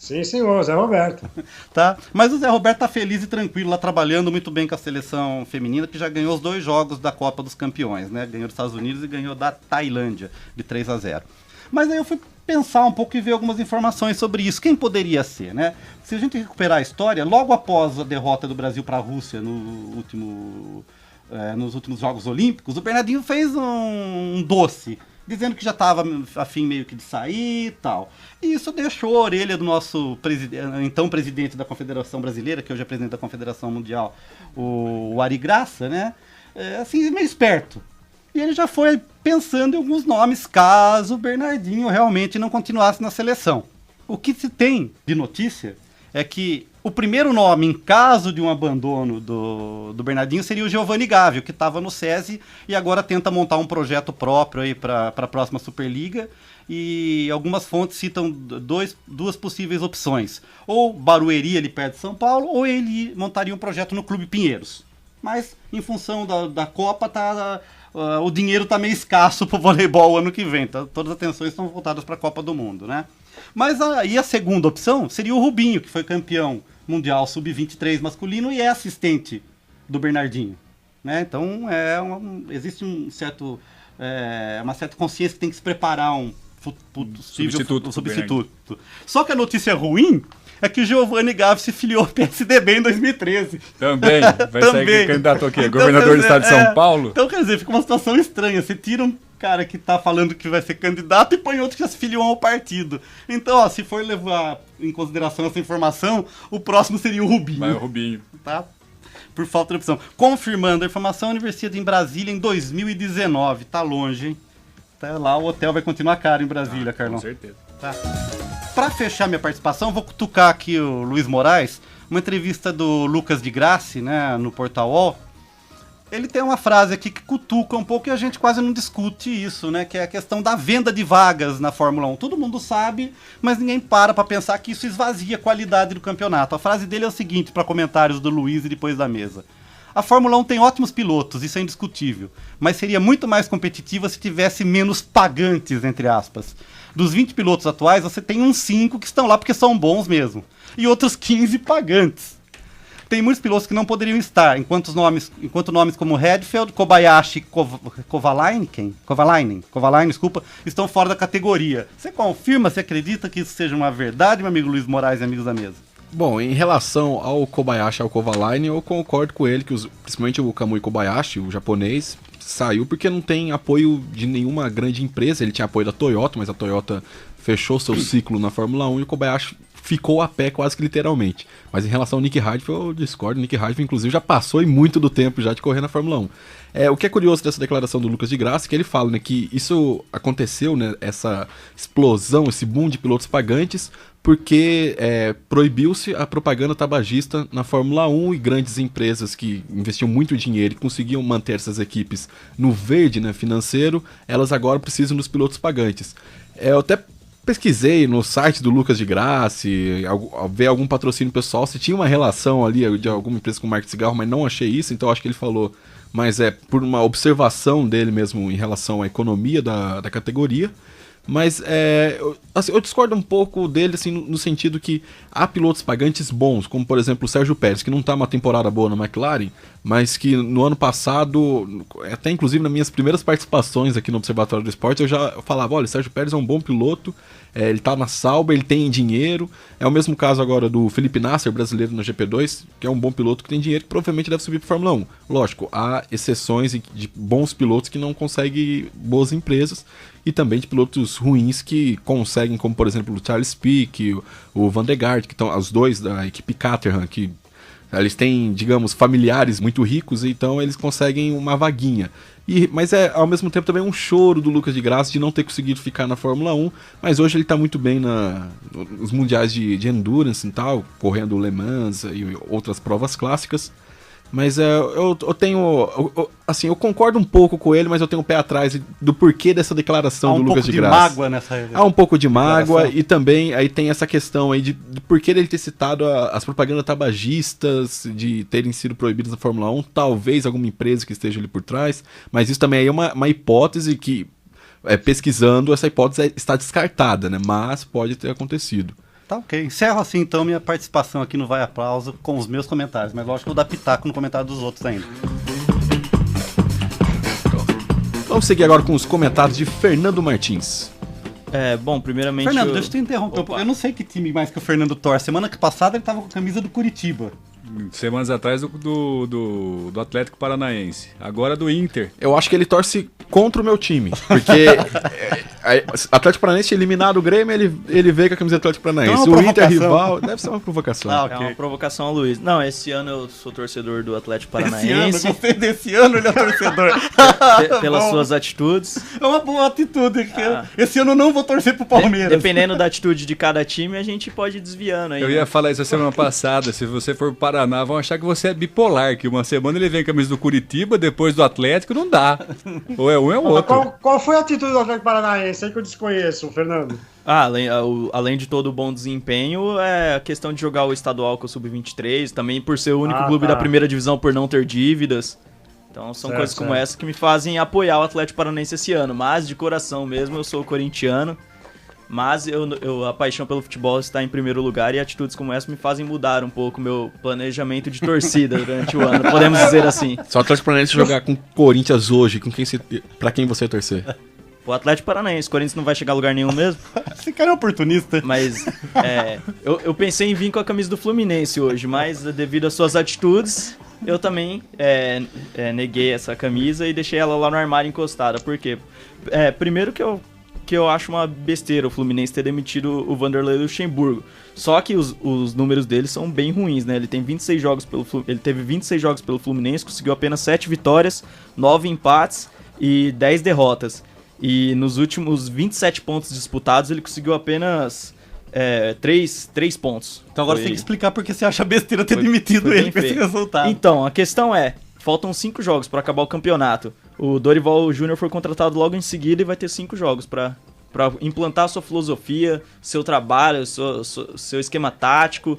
Sim, senhor, Zé Roberto. Tá? Mas o Zé Roberto tá feliz e tranquilo lá, trabalhando muito bem com a seleção feminina, que já ganhou os 2 jogos da Copa dos Campeões, né? Ganhou dos Estados Unidos e ganhou da Tailândia, de 3-0. Mas aí eu fui pensar um pouco e ver algumas informações sobre isso. Quem poderia ser, né? Se a gente recuperar a história, logo após a derrota do Brasil para a Rússia nos últimos Jogos Olímpicos, o Bernardinho fez um doce, dizendo que já estava a fim meio que de sair e tal. E isso deixou a orelha do nosso então presidente da Confederação Brasileira, que hoje é presidente da Confederação Mundial, o Ari Graça, né? Assim, meio esperto. E ele já foi pensando em alguns nomes, caso o Bernardinho realmente não continuasse na seleção. O que se tem de notícia é que o primeiro nome, em caso de um abandono do Bernardinho, seria o Giovanni Gávio, que estava no SESI e agora tenta montar um projeto próprio aí para a próxima Superliga. E algumas fontes citam duas possíveis opções. Ou Barueri, ali perto de São Paulo, ou ele montaria um projeto no Clube Pinheiros. Mas, em função da Copa, o dinheiro está meio escasso para o voleibol ano que vem. Tá? Todas as atenções estão voltadas para a Copa do Mundo, né? Mas aí a segunda opção seria o Rubinho, que foi campeão mundial sub-23 masculino e é assistente do Bernardinho, né? Então existe uma certa consciência que tem que se preparar um substituto. Só que a notícia ruim é que o Giovanni Gávio se filiou ao PSDB em 2013. Também. Vai sair candidato aqui, governador do estado de São Paulo. Então, quer dizer, fica uma situação estranha. Você tira um cara que tá falando que vai ser candidato e põe outro que já se filiou ao partido. Então, ó, se for levar em consideração essa informação, o próximo seria o Rubinho. Vai o Rubinho. Tá? Por falta de opção. Confirmando a informação, a Universidade em Brasília em 2019. Tá longe, hein? Tá lá, o hotel vai continuar caro em Brasília, Carlão. Com certeza. Tá. Pra fechar minha participação, vou cutucar aqui o Luiz Moraes, uma entrevista do Lucas de Grassi, né, no Portal UOL. Ele tem uma frase aqui que cutuca um pouco e a gente quase não discute isso, né, que é a questão da venda de vagas na Fórmula 1. Todo mundo sabe, mas ninguém para pensar que isso esvazia a qualidade do campeonato. A frase dele é o seguinte, para comentários do Luiz e depois da mesa. A Fórmula 1 tem ótimos pilotos, isso é indiscutível, mas seria muito mais competitiva se tivesse menos pagantes, entre aspas. Dos 20 pilotos atuais, você tem uns 5 que estão lá porque são bons mesmo, e outros 15 pagantes. Tem muitos pilotos que não poderiam estar, enquanto nomes como Redfield, Kobayashi e Kovalainen, estão fora da categoria. Você confirma, você acredita que isso seja uma verdade, meu amigo Luiz Moraes e amigos da mesa? Bom, em relação ao Kobayashi e ao Kovalainen, eu concordo com ele que principalmente o Kamui Kobayashi, o japonês, saiu porque não tem apoio de nenhuma grande empresa. Ele tinha apoio da Toyota, mas a Toyota fechou seu ciclo na Fórmula 1 e o Kobayashi ficou a pé quase que literalmente. Mas em relação ao Nick Heidfeld, eu discordo. O Nick Heidfeld, inclusive, já passou e muito do tempo já de correr na Fórmula 1. O que é curioso dessa declaração do Lucas de Grassi é que ele fala, né, que isso aconteceu, né, essa explosão, esse boom de pilotos pagantes, porque proibiu-se a propaganda tabagista na Fórmula 1 e grandes empresas que investiam muito dinheiro e conseguiam manter essas equipes no verde, né, financeiro, elas agora precisam dos pilotos pagantes. Eu até pesquisei no site do Lucas de Grassi, ver algum patrocínio pessoal, se tinha uma relação ali de alguma empresa com marca de cigarro, mas não achei isso, então acho que ele falou, mas por uma observação dele mesmo em relação à economia da categoria. Mas eu discordo um pouco dele assim, no sentido que há pilotos pagantes bons, como por exemplo o Sérgio Pérez, que não está uma temporada boa na McLaren, mas que no ano passado, até inclusive nas minhas primeiras participações aqui no Observatório do Esporte, eu falava, olha, o Sérgio Pérez é um bom piloto, ele está na Sauber, ele tem dinheiro. É o mesmo caso agora do Felipe Nasser, brasileiro na GP2, que é um bom piloto que tem dinheiro, que provavelmente deve subir para Fórmula 1. Lógico, há exceções de bons pilotos que não conseguem boas empresas, e também de pilotos ruins que conseguem, como por exemplo o Charles Pic, o Van de Garde, que estão os dois da equipe Caterham, que eles têm, digamos, familiares muito ricos, então eles conseguem uma vaguinha. Mas ao mesmo tempo também um choro do Lucas de Grassi de não ter conseguido ficar na Fórmula 1, mas hoje ele está muito bem nos mundiais de endurance e tal, correndo Le Mans e outras provas clássicas. Mas eu concordo um pouco com ele, mas eu tenho um pé atrás do porquê dessa declaração do Lucas de Grassi. Há um pouco de mágoa nessa. Há um pouco de mágoa e também aí tem essa questão aí de porquê dele ter citado as propagandas tabagistas, de terem sido proibidas na Fórmula 1, talvez alguma empresa que esteja ali por trás, mas isso também é uma hipótese que, pesquisando, essa hipótese está descartada, né? Mas pode ter acontecido. Tá ok. Encerro assim então minha participação aqui no Vai Aplauso com os meus comentários, mas lógico que eu vou dar pitaco no comentário dos outros ainda. Vamos seguir agora com os comentários de Fernando Martins. Bom, primeiramente... Fernando, deixa eu te interromper. Opa. Eu não sei que time mais que o Fernando torce. Semana passada ele tava com a camisa do Curitiba. Semanas atrás do Atlético Paranaense. Agora do Inter. Eu acho que ele torce contra o meu time, porque Atlético Paranaense eliminado o Grêmio, ele veio com a camiseta do Atlético Paranaense. Então é uma O Inter provocação. rival, deve ser uma provocação. Ah, É uma provocação, Luiz. Não, esse ano eu sou torcedor do Atlético Esse ano, Paranaense. gostei desse ano, ele é torcedor. Pelas Bom. suas atitudes. É uma boa atitude. Esse ano eu não vou torcer pro Palmeiras. Dependendo da atitude de cada time, a gente pode ir desviando aí. Eu né? ia falar isso a semana passada. Se você for pro Paraná, vão achar que você é bipolar. Que uma semana ele vem com a camisa do Curitiba, depois do Atlético, não dá. Ou é um é o outro. Qual foi a atitude do Atlético Paranaense aí que eu desconheço, Fernando? Além de todo o bom desempenho, é a questão de jogar o estadual com o Sub-23, também por ser o único clube da primeira divisão por não ter dívidas. Então são Certo, coisas como certo. essa que me fazem apoiar o Atlético Paranaense esse ano. Mas de coração mesmo, eu sou corintiano. Mas a paixão pelo futebol está em primeiro lugar e atitudes como essa me fazem mudar um pouco meu planejamento de torcida durante o ano, podemos dizer assim. Se o Atlético Paranaense jogar com o Corinthians hoje, pra quem você torcer? O Atlético Paranaense, o Corinthians não vai chegar a lugar nenhum mesmo. Esse cara é oportunista. Mas eu pensei em vir com a camisa do Fluminense hoje, mas devido às suas atitudes, eu também neguei essa camisa e deixei ela lá no armário encostada. Por quê? Primeiro que eu acho uma besteira o Fluminense ter demitido o Vanderlei Luxemburgo. Só que os números dele são bem ruins, né? Ele teve 26 jogos pelo Fluminense, conseguiu apenas 7 vitórias, 9 empates e 10 derrotas. E nos últimos 27 pontos disputados, ele conseguiu apenas 3 pontos. Então agora você tem que explicar porque você acha besteira ter demitido foi ele bem com esse feio. resultado. Então, a questão faltam 5 jogos para acabar o campeonato. O Dorival Júnior foi contratado logo em seguida e vai ter 5 jogos para implantar a sua filosofia, seu trabalho, seu esquema tático.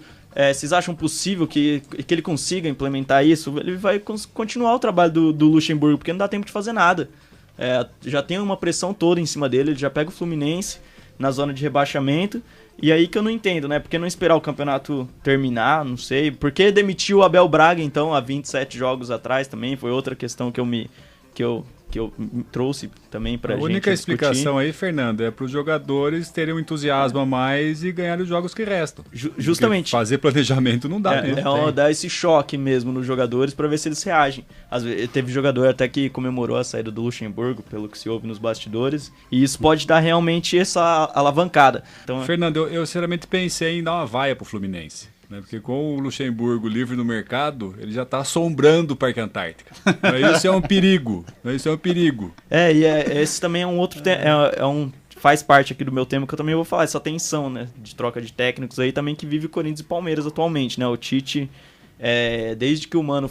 Vocês acham possível que ele consiga implementar isso? Ele vai continuar o trabalho do Luxemburgo, porque não dá tempo de fazer nada. Já tem uma pressão toda em cima dele, ele já pega o Fluminense na zona de rebaixamento. E aí que eu não entendo, né? Por que não esperar o campeonato terminar? Não sei. Por que demitiu o Abel Braga, então, há 27 jogos atrás também? Foi outra questão que eu me trouxe também pra gente A única discutir. explicação aí, Fernando, é para os jogadores terem um entusiasmo a mais e ganharem os jogos que restam. Justamente. Porque fazer planejamento não dá mesmo. Dar esse choque mesmo nos jogadores pra ver se eles reagem. Às vezes, teve jogador até que comemorou a saída do Luxemburgo, pelo que se ouve nos bastidores, e isso pode dar realmente essa alavancada. Então, Fernando, eu sinceramente pensei em dar uma vaia pro Fluminense. Né? Porque com o Luxemburgo livre no mercado, ele já está assombrando o Parque Antártica. Isso é um perigo. Isso é um perigo. Esse também é um outro faz parte aqui do meu tema que eu também vou falar, essa tensão, né, de troca de técnicos aí também que vive o Corinthians e Palmeiras atualmente, né? O Tite, desde que o Mano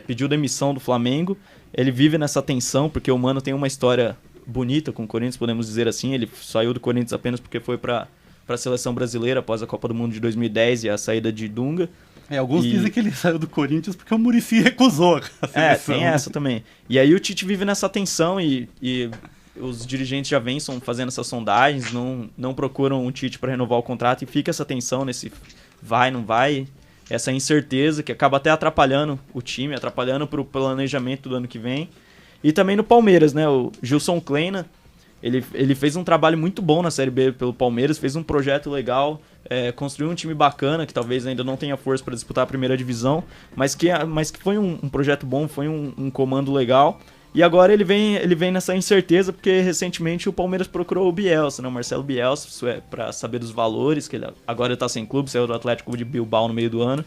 pediu demissão do Flamengo, ele vive nessa tensão, porque o Mano tem uma história bonita com o Corinthians, podemos dizer assim. Ele saiu do Corinthians apenas porque foi para a seleção brasileira após a Copa do Mundo de 2010 e a saída de Dunga. Alguns dizem que ele saiu do Corinthians porque o Muricy recusou a seleção. Tem essa também. E aí o Tite vive nessa tensão e os dirigentes já vêm fazendo essas sondagens, não procuram um Tite para renovar o contrato e fica essa tensão nesse vai, não vai, essa incerteza que acaba até atrapalhando o time, atrapalhando para o planejamento do ano que vem. E também no Palmeiras, né? O Gilson Kleina, ele fez um trabalho muito bom na Série B pelo Palmeiras, fez um projeto legal, construiu um time bacana, que talvez ainda não tenha força para disputar a primeira divisão, mas que foi um projeto bom, foi um comando legal. E agora ele vem nessa incerteza, porque recentemente o Palmeiras procurou o Bielsa, né, o Marcelo Bielsa, para saber dos valores, que ele agora está sem clube, saiu do Atlético de Bilbao no meio do ano.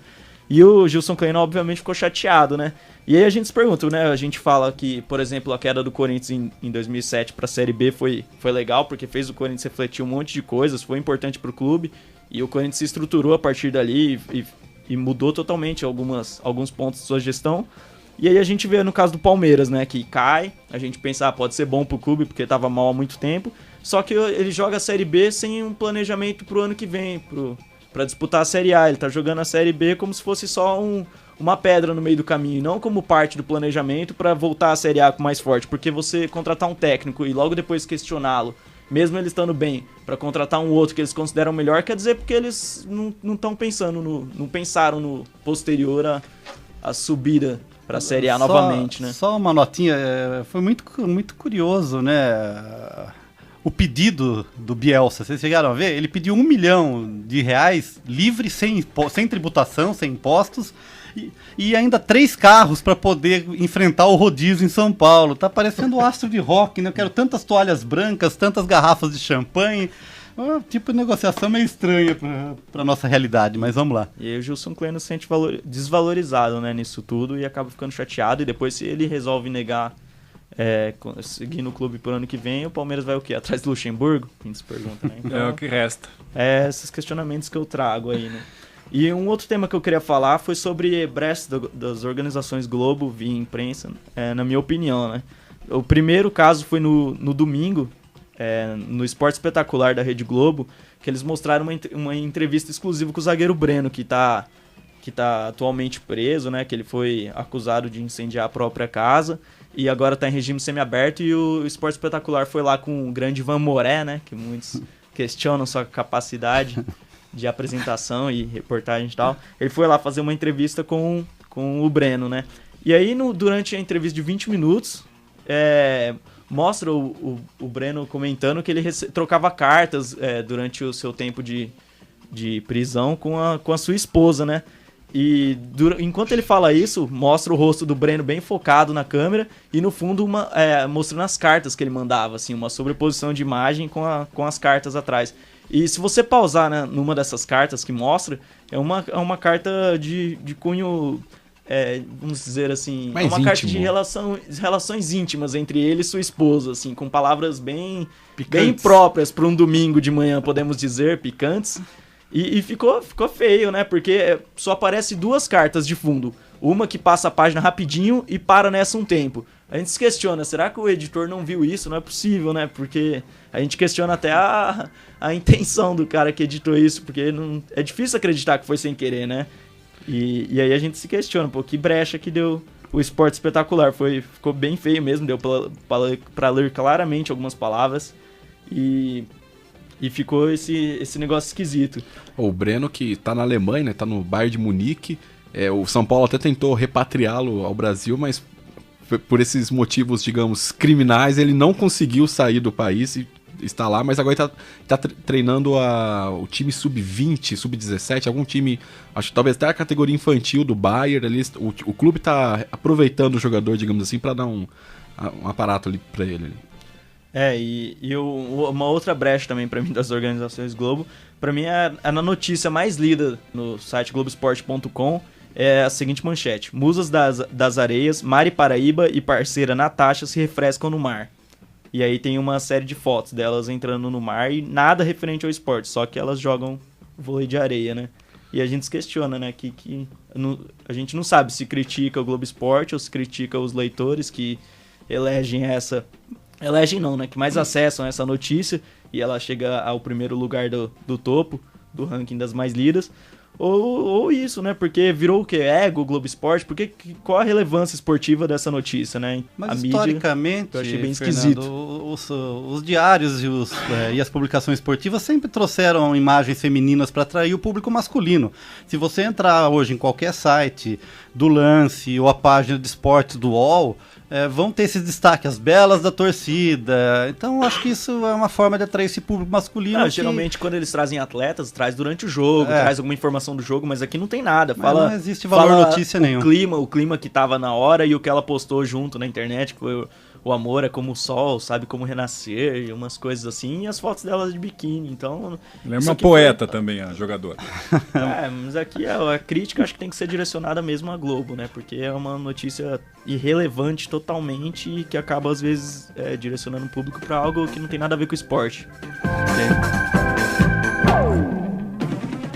E o Gilson Kleina, obviamente, ficou chateado, né? E aí a gente se pergunta, né? A gente fala que, por exemplo, a queda do Corinthians em 2007 para a Série B foi legal, porque fez o Corinthians refletir um monte de coisas, foi importante para o clube, e o Corinthians se estruturou a partir dali e mudou totalmente alguns pontos de sua gestão. E aí a gente vê no caso do Palmeiras, né? Que cai, a gente pensa, pode ser bom para o clube, porque estava mal há muito tempo, só que ele joga a Série B sem um planejamento para o ano que vem, para disputar a Série A. Ele tá jogando a Série B como se fosse só uma pedra no meio do caminho, não como parte do planejamento para voltar à Série A com mais forte, porque você contratar um técnico e logo depois questioná-lo mesmo eles estando bem, para contratar um outro que eles consideram melhor, quer dizer porque eles não estão pensando não pensaram no posterior a subida para a Série A novamente, né? Só uma notinha, foi muito, muito curioso, né? O pedido do Bielsa, vocês chegaram a ver? Ele pediu R$1 milhão livre, sem tributação, sem impostos, e ainda 3 carros para poder enfrentar o rodízio em São Paulo. Tá parecendo um astro de rock, né? Eu quero tantas toalhas brancas, tantas garrafas de champanhe. Tipo de negociação meio estranha para nossa realidade, mas vamos lá. E aí o Gilson Kleina se sente desvalorizado, né, nisso tudo e acaba ficando chateado. E depois, se ele resolve negar seguir no clube pro ano que vem, o Palmeiras vai o quê? Atrás do Luxemburgo? A gente se pergunta, né? Então, é o que resta. Esses questionamentos que eu trago aí, né? E um outro tema que eu queria falar foi sobre breches das organizações Globo via imprensa, na minha opinião, né? O primeiro caso foi no domingo, no Esporte Espetacular da Rede Globo, que eles mostraram uma entrevista exclusiva com o zagueiro Breno, que tá atualmente preso, né? Que ele foi acusado de incendiar a própria casa e agora tá em regime semiaberto, e o Esporte Espetacular foi lá com o grande Van Moré, né? Que muitos questionam sua capacidade de apresentação e reportagem e tal. Ele foi lá fazer uma entrevista com o Breno, né? E aí, durante a entrevista de 20 minutos, mostra o Breno comentando que ele trocava cartas durante o seu tempo de prisão com a sua esposa, né? E enquanto ele fala isso, mostra o rosto do Breno bem focado na câmera e no fundo mostrando as cartas que ele mandava, assim, uma sobreposição de imagem com as cartas atrás. E se você pausar, né, numa dessas cartas que mostra, é uma carta de cunho, vamos dizer assim, mais uma íntimo. Carta de relações íntimas entre ele e sua esposa, assim, com palavras bem próprias para um domingo de manhã, podemos dizer, picantes. E ficou feio, né? Porque só aparece 2 cartas de fundo. Uma que passa a página rapidinho e para nessa um tempo. A gente se questiona, será que o editor não viu isso? Não é possível, né? Porque a gente questiona até a intenção do cara que editou isso, porque é difícil acreditar que foi sem querer, né? E aí a gente se questiona, pô, que brecha que deu o Esporte Espetacular. Ficou bem feio mesmo, deu pra ler claramente algumas palavras. E ficou esse negócio esquisito. O Breno, que tá na Alemanha, né, tá no Bayern de Munique. O São Paulo até tentou repatriá-lo ao Brasil, mas por esses motivos, digamos, criminais, ele não conseguiu sair do país e está lá, mas agora tá treinando o time sub-20, sub-17, algum time, acho que talvez até a categoria infantil do Bayern. Ali, o clube tá aproveitando o jogador, digamos assim, para dar um aparato ali para ele. Uma outra brecha também pra mim das organizações Globo, pra mim é na notícia mais lida no site Globoesporte.com, é a seguinte manchete: Musas das Areias, Mari Paraíba e parceira Natasha se refrescam no mar. E aí tem uma série de fotos delas entrando no mar e nada referente ao esporte, só que elas jogam vôlei de areia, né? E a gente se questiona, né, a gente não sabe se critica o Globo Esporte ou se critica os leitores que elegem não, né? Que mais acessam essa notícia e ela chega ao primeiro lugar do topo do ranking das mais lidas. Ou isso, né? Porque virou o quê? Ego, Globo Esporte? Qual a relevância esportiva dessa notícia, né? Mas a historicamente, mídia, eu achei bem Fernando, esquisito. os diários e as publicações esportivas sempre trouxeram imagens femininas para atrair o público masculino. Se você entrar hoje em qualquer site do Lance ou a página de esportes do UOL, vão ter esses destaques, as belas da torcida. Então, acho que isso é uma forma de atrair esse público masculino. Geralmente, quando eles trazem atletas, traz durante o jogo, traz alguma informação do jogo, mas aqui não tem nada. Não existe valor notícia nenhum. O clima que tava na hora e o que ela postou junto na internet, que foi o amor é como o sol, sabe como renascer, e umas coisas assim, e as fotos dela de biquíni. Então, ela é uma poeta também, a jogadora. Mas aqui a crítica acho que tem que ser direcionada mesmo à Globo, né? Porque é uma notícia irrelevante totalmente e que acaba, às vezes, direcionando o público para algo que não tem nada a ver com o esporte.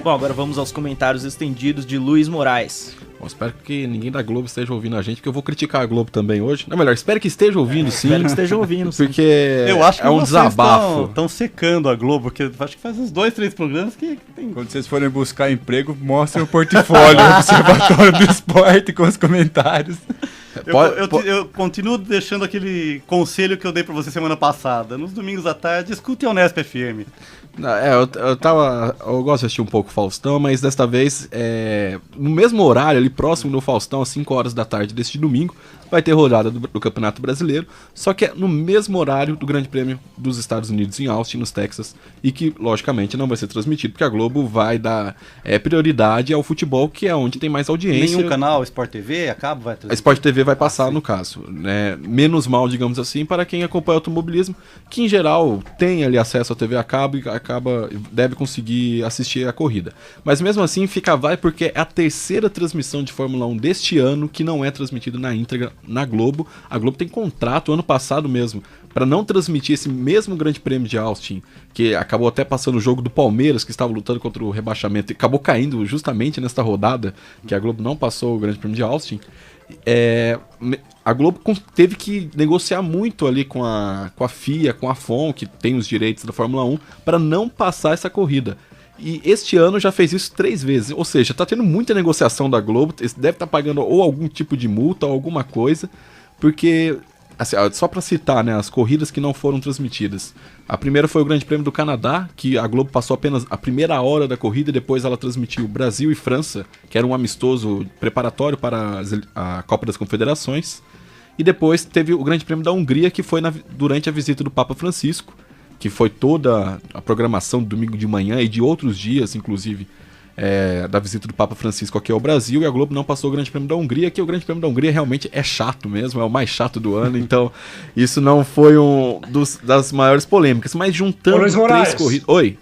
Bom, agora vamos aos comentários estendidos de Luiz Moraes. Bom, espero que ninguém da Globo esteja ouvindo a gente, porque eu vou criticar a Globo também hoje. Não, melhor, espero que esteja ouvindo, sim. Espero que esteja ouvindo, sim. Porque eu acho que é um desabafo. Estão secando a Globo, porque acho que faz uns 2-3 programas que tem... Quando vocês forem buscar emprego, mostrem o portfólio, o Observatório do Esporte com os comentários. Eu continuo deixando aquele conselho que eu dei pra você semana passada. Nos domingos à tarde, escute a Unesp FM. Eu gosto de assistir um pouco o Faustão, mas desta vez, no mesmo horário, ali próximo do Faustão, às 5 horas da tarde deste domingo, vai ter rodada do Campeonato Brasileiro, só que é no mesmo horário do Grande Prêmio dos Estados Unidos em Austin, nos Texas, e que, logicamente, não vai ser transmitido, porque a Globo vai dar prioridade ao futebol, que é onde tem mais audiência. Nenhum canal, Sport TV, vai transmitir? A Sport TV vai passar, no caso. Né? Menos mal, digamos assim, para quem acompanha o automobilismo, que em geral tem ali acesso à TV a cabo e deve conseguir assistir a corrida. Mas mesmo assim, vai porque é a terceira transmissão de Fórmula 1 deste ano que não é transmitida na íntegra na Globo. A Globo tem contrato, ano passado mesmo, para não transmitir esse mesmo Grande Prêmio de Austin, que acabou até passando o jogo do Palmeiras, que estava lutando contra o rebaixamento, e acabou caindo justamente nesta rodada, que a Globo não passou o Grande Prêmio de Austin. A Globo teve que negociar muito ali com a FIA, com a FOM, que tem os direitos da Fórmula 1, para não passar essa corrida. E este ano já fez isso 3 vezes, ou seja, tá tendo muita negociação da Globo, deve estar pagando ou algum tipo de multa ou alguma coisa, porque, assim, só para citar, né, as corridas que não foram transmitidas. A primeira foi o Grande Prêmio do Canadá, que a Globo passou apenas a primeira hora da corrida, e depois ela transmitiu Brasil e França, que era um amistoso preparatório para a Copa das Confederações. E depois teve o Grande Prêmio da Hungria, que foi durante a visita do Papa Francisco, que foi toda a programação do domingo de manhã e de outros dias, inclusive, da visita do Papa Francisco aqui ao Brasil, e a Globo não passou o Grande Prêmio da Hungria, que o Grande Prêmio da Hungria realmente é chato mesmo, é o mais chato do ano, então isso não foi das maiores polêmicas, mas juntando 3 corridas... Oi?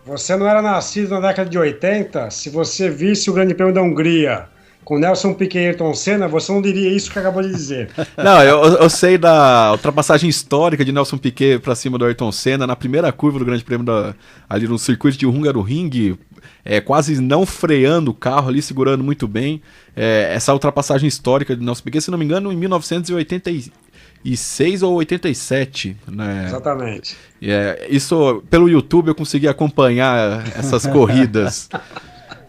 Você não era nascido na década de 80? Se você visse o Grande Prêmio da Hungria com Nelson Piquet e Ayrton Senna, você não diria isso que acabou de dizer. Não, eu sei da ultrapassagem histórica de Nelson Piquet para cima do Ayrton Senna na primeira curva do Grande Prêmio ali no circuito de Hungaroring, quase não freando o carro ali, segurando muito bem. Essa ultrapassagem histórica de Nelson Piquet, se não me engano, em 1986 ou 87, né? Exatamente. Isso, pelo YouTube eu consegui acompanhar essas corridas.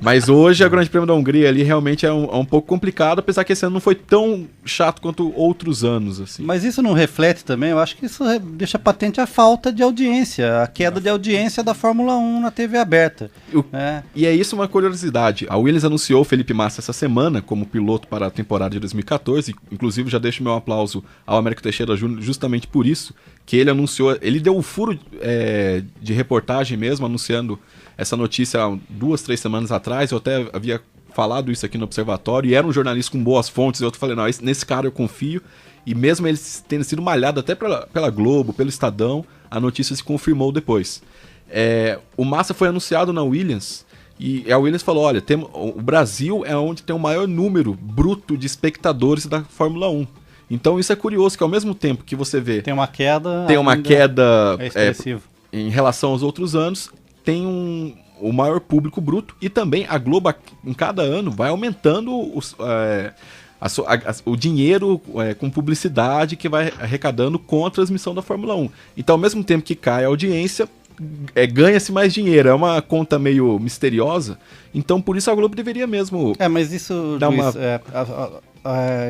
Mas hoje a Grande Prêmio da Hungria ali realmente é um pouco complicado, apesar que esse ano não foi tão chato quanto outros anos, assim. Mas isso não reflete também, eu acho que isso deixa patente a falta de audiência, a queda de audiência da Fórmula 1 na TV aberta. E é isso uma curiosidade. A Williams anunciou o Felipe Massa essa semana como piloto para a temporada de 2014, inclusive já deixo meu aplauso ao Américo Teixeira Júnior justamente por isso, que ele anunciou, ele deu um furo de reportagem mesmo, anunciando essa notícia há 2, 3 semanas atrás. Eu até havia falado isso aqui no Observatório, e era um jornalista com boas fontes, e eu falei, não, nesse cara eu confio, e mesmo ele tendo sido malhado até pela Globo, pelo Estadão, a notícia se confirmou depois. O Massa foi anunciado na Williams, e a Williams falou, olha, o Brasil é onde tem o maior número bruto de espectadores da Fórmula 1. Então isso é curioso, que ao mesmo tempo que você vê... Tem uma queda... expressivo. Em relação aos outros anos, tem o maior público bruto, e também a Globo, em cada ano, vai aumentando o dinheiro com publicidade que vai arrecadando com a transmissão da Fórmula 1. Então, ao mesmo tempo que cai a audiência, ganha-se mais dinheiro. É uma conta meio misteriosa, então por isso a Globo deveria mesmo... mas isso, Luiz,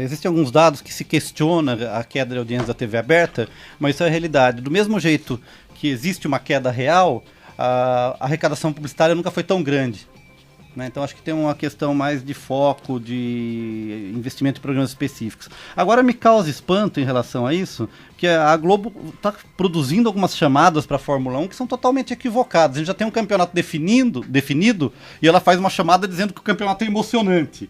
existem alguns dados que se questiona a queda de audiência da TV aberta, mas isso é a realidade. Do mesmo jeito que existe uma queda real, a arrecadação publicitária nunca foi tão grande, né? Então acho que tem uma questão mais de foco, de investimento em programas específicos. Agora me causa espanto em relação a isso, que a Globo está produzindo algumas chamadas para a Fórmula 1 que são totalmente equivocadas. A gente já tem um campeonato definido, e ela faz uma chamada dizendo que o campeonato é emocionante,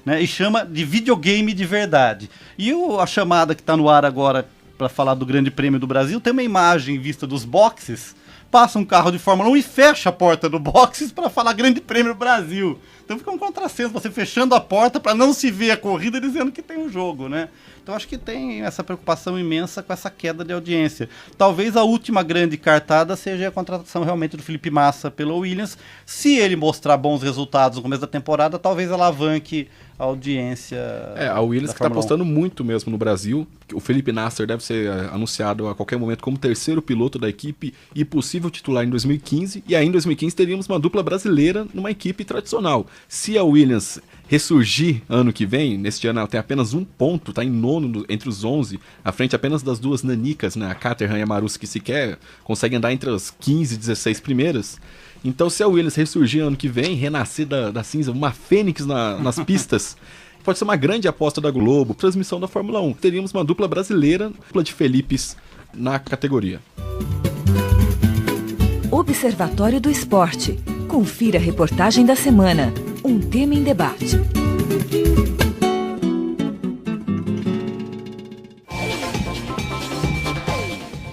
né? E chama de videogame de verdade. E a chamada que está no ar agora para falar do Grande Prêmio do Brasil tem uma imagem vista dos boxes, passa um carro de Fórmula 1 e fecha a porta do boxes para falar Grande Prêmio Brasil. Então fica um contrassenso, você fechando a porta para não se ver a corrida dizendo que tem um jogo, né? Então acho que tem essa preocupação imensa com essa queda de audiência. Talvez a última grande cartada seja a contratação realmente do Felipe Massa pela Williams. Se ele mostrar bons resultados no começo da temporada, talvez alavanque a audiência. A Williams que está apostando muito mesmo no Brasil. O Felipe Nasser deve ser anunciado a qualquer momento como terceiro piloto da equipe e possível titular em 2015. E aí em 2015 teríamos uma dupla brasileira numa equipe tradicional. Se a Williams ressurgir ano que vem. Neste ano ela tem apenas 1 ponto, tá em nono entre os 11, à frente apenas das duas nanicas, né, a Caterham e a Marussia, que sequer conseguem andar entre as 15 e 16 primeiras. Então, se a Williams ressurgir ano que vem, renascer da cinza, uma fênix nas pistas, pode ser uma grande aposta da Globo, transmissão da Fórmula 1. Teríamos uma dupla brasileira, dupla de Felipes na categoria. Observatório do Esporte. Confira a reportagem da semana. Um tema em debate.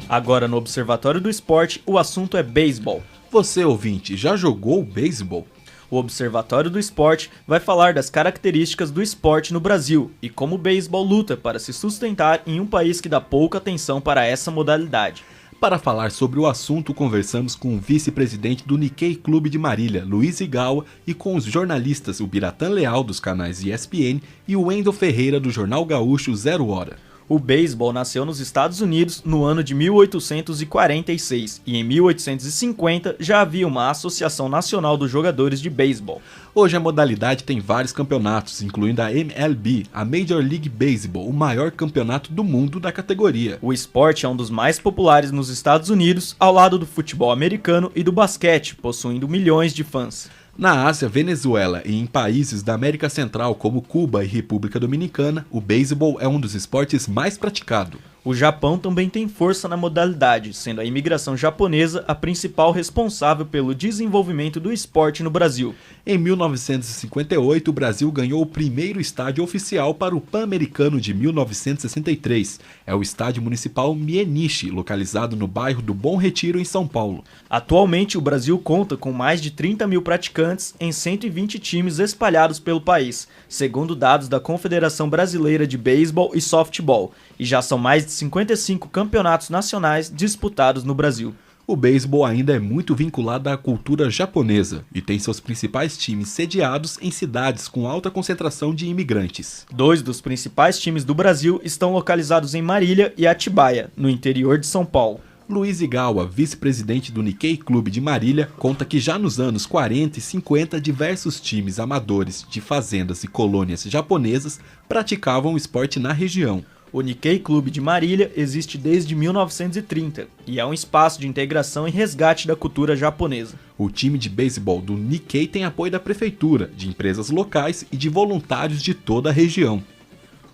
Agora no Observatório do Esporte, o assunto é beisebol. Você, ouvinte, já jogou beisebol? O Observatório do Esporte vai falar das características do esporte no Brasil e como o beisebol luta para se sustentar em um país que dá pouca atenção para essa modalidade. Para falar sobre o assunto, conversamos com o vice-presidente do Nikkei Clube de Marília, Luiz Higawa, e com os jornalistas o Biratan Leal, dos canais ESPN, e o Wendel Ferreira, do Jornal Gaúcho 0 Hora. O beisebol nasceu nos Estados Unidos no ano de 1846 e em 1850 já havia uma Associação Nacional dos Jogadores de Beisebol. Hoje a modalidade tem vários campeonatos, incluindo a MLB, a Major League Baseball, o maior campeonato do mundo da categoria. O esporte é um dos mais populares nos Estados Unidos, ao lado do futebol americano e do basquete, possuindo milhões de fãs. Na Ásia, Venezuela e em países da América Central como Cuba e República Dominicana, o beisebol é um dos esportes mais praticados. O Japão também tem força na modalidade, sendo a imigração japonesa a principal responsável pelo desenvolvimento do esporte no Brasil. Em 1958, o Brasil ganhou o primeiro estádio oficial para o Pan-Americano de 1963. É o Estádio Municipal Mieniche, localizado no bairro do Bom Retiro, em São Paulo. Atualmente, o Brasil conta com mais de 30 mil praticantes em 120 times espalhados pelo país, segundo dados da Confederação Brasileira de Beisebol e Softball, e já são mais de 55 campeonatos nacionais disputados no Brasil. O beisebol ainda é muito vinculado à cultura japonesa e tem seus principais times sediados em cidades com alta concentração de imigrantes. 2 dos principais times do Brasil estão localizados em Marília e Atibaia, no interior de São Paulo. Luiz Higawa, vice-presidente do Nikkei Clube de Marília, conta que já nos anos 40 e 50 diversos times amadores de fazendas e colônias japonesas praticavam o esporte na região. O Nikkei Clube de Marília existe desde 1930 e é um espaço de integração e resgate da cultura japonesa. O time de beisebol do Nikkei tem apoio da prefeitura, de empresas locais e de voluntários de toda a região.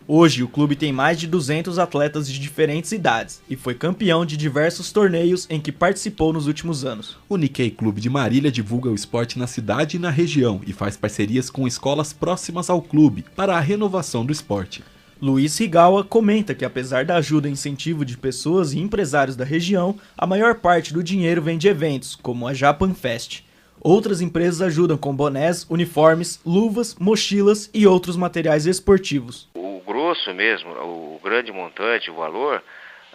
Hoje, o clube tem mais de 200 atletas de diferentes idades e foi campeão de diversos torneios em que participou nos últimos anos. O Nikkei Clube de Marília divulga o esporte na cidade e na região e faz parcerias com escolas próximas ao clube para a renovação do esporte. Luiz Higawa comenta que, apesar da ajuda e incentivo de pessoas e empresários da região, a maior parte do dinheiro vem de eventos, como a Japan Fest. Outras empresas ajudam com bonés, uniformes, luvas, mochilas e outros materiais esportivos. O grosso mesmo, o grande montante, o valor,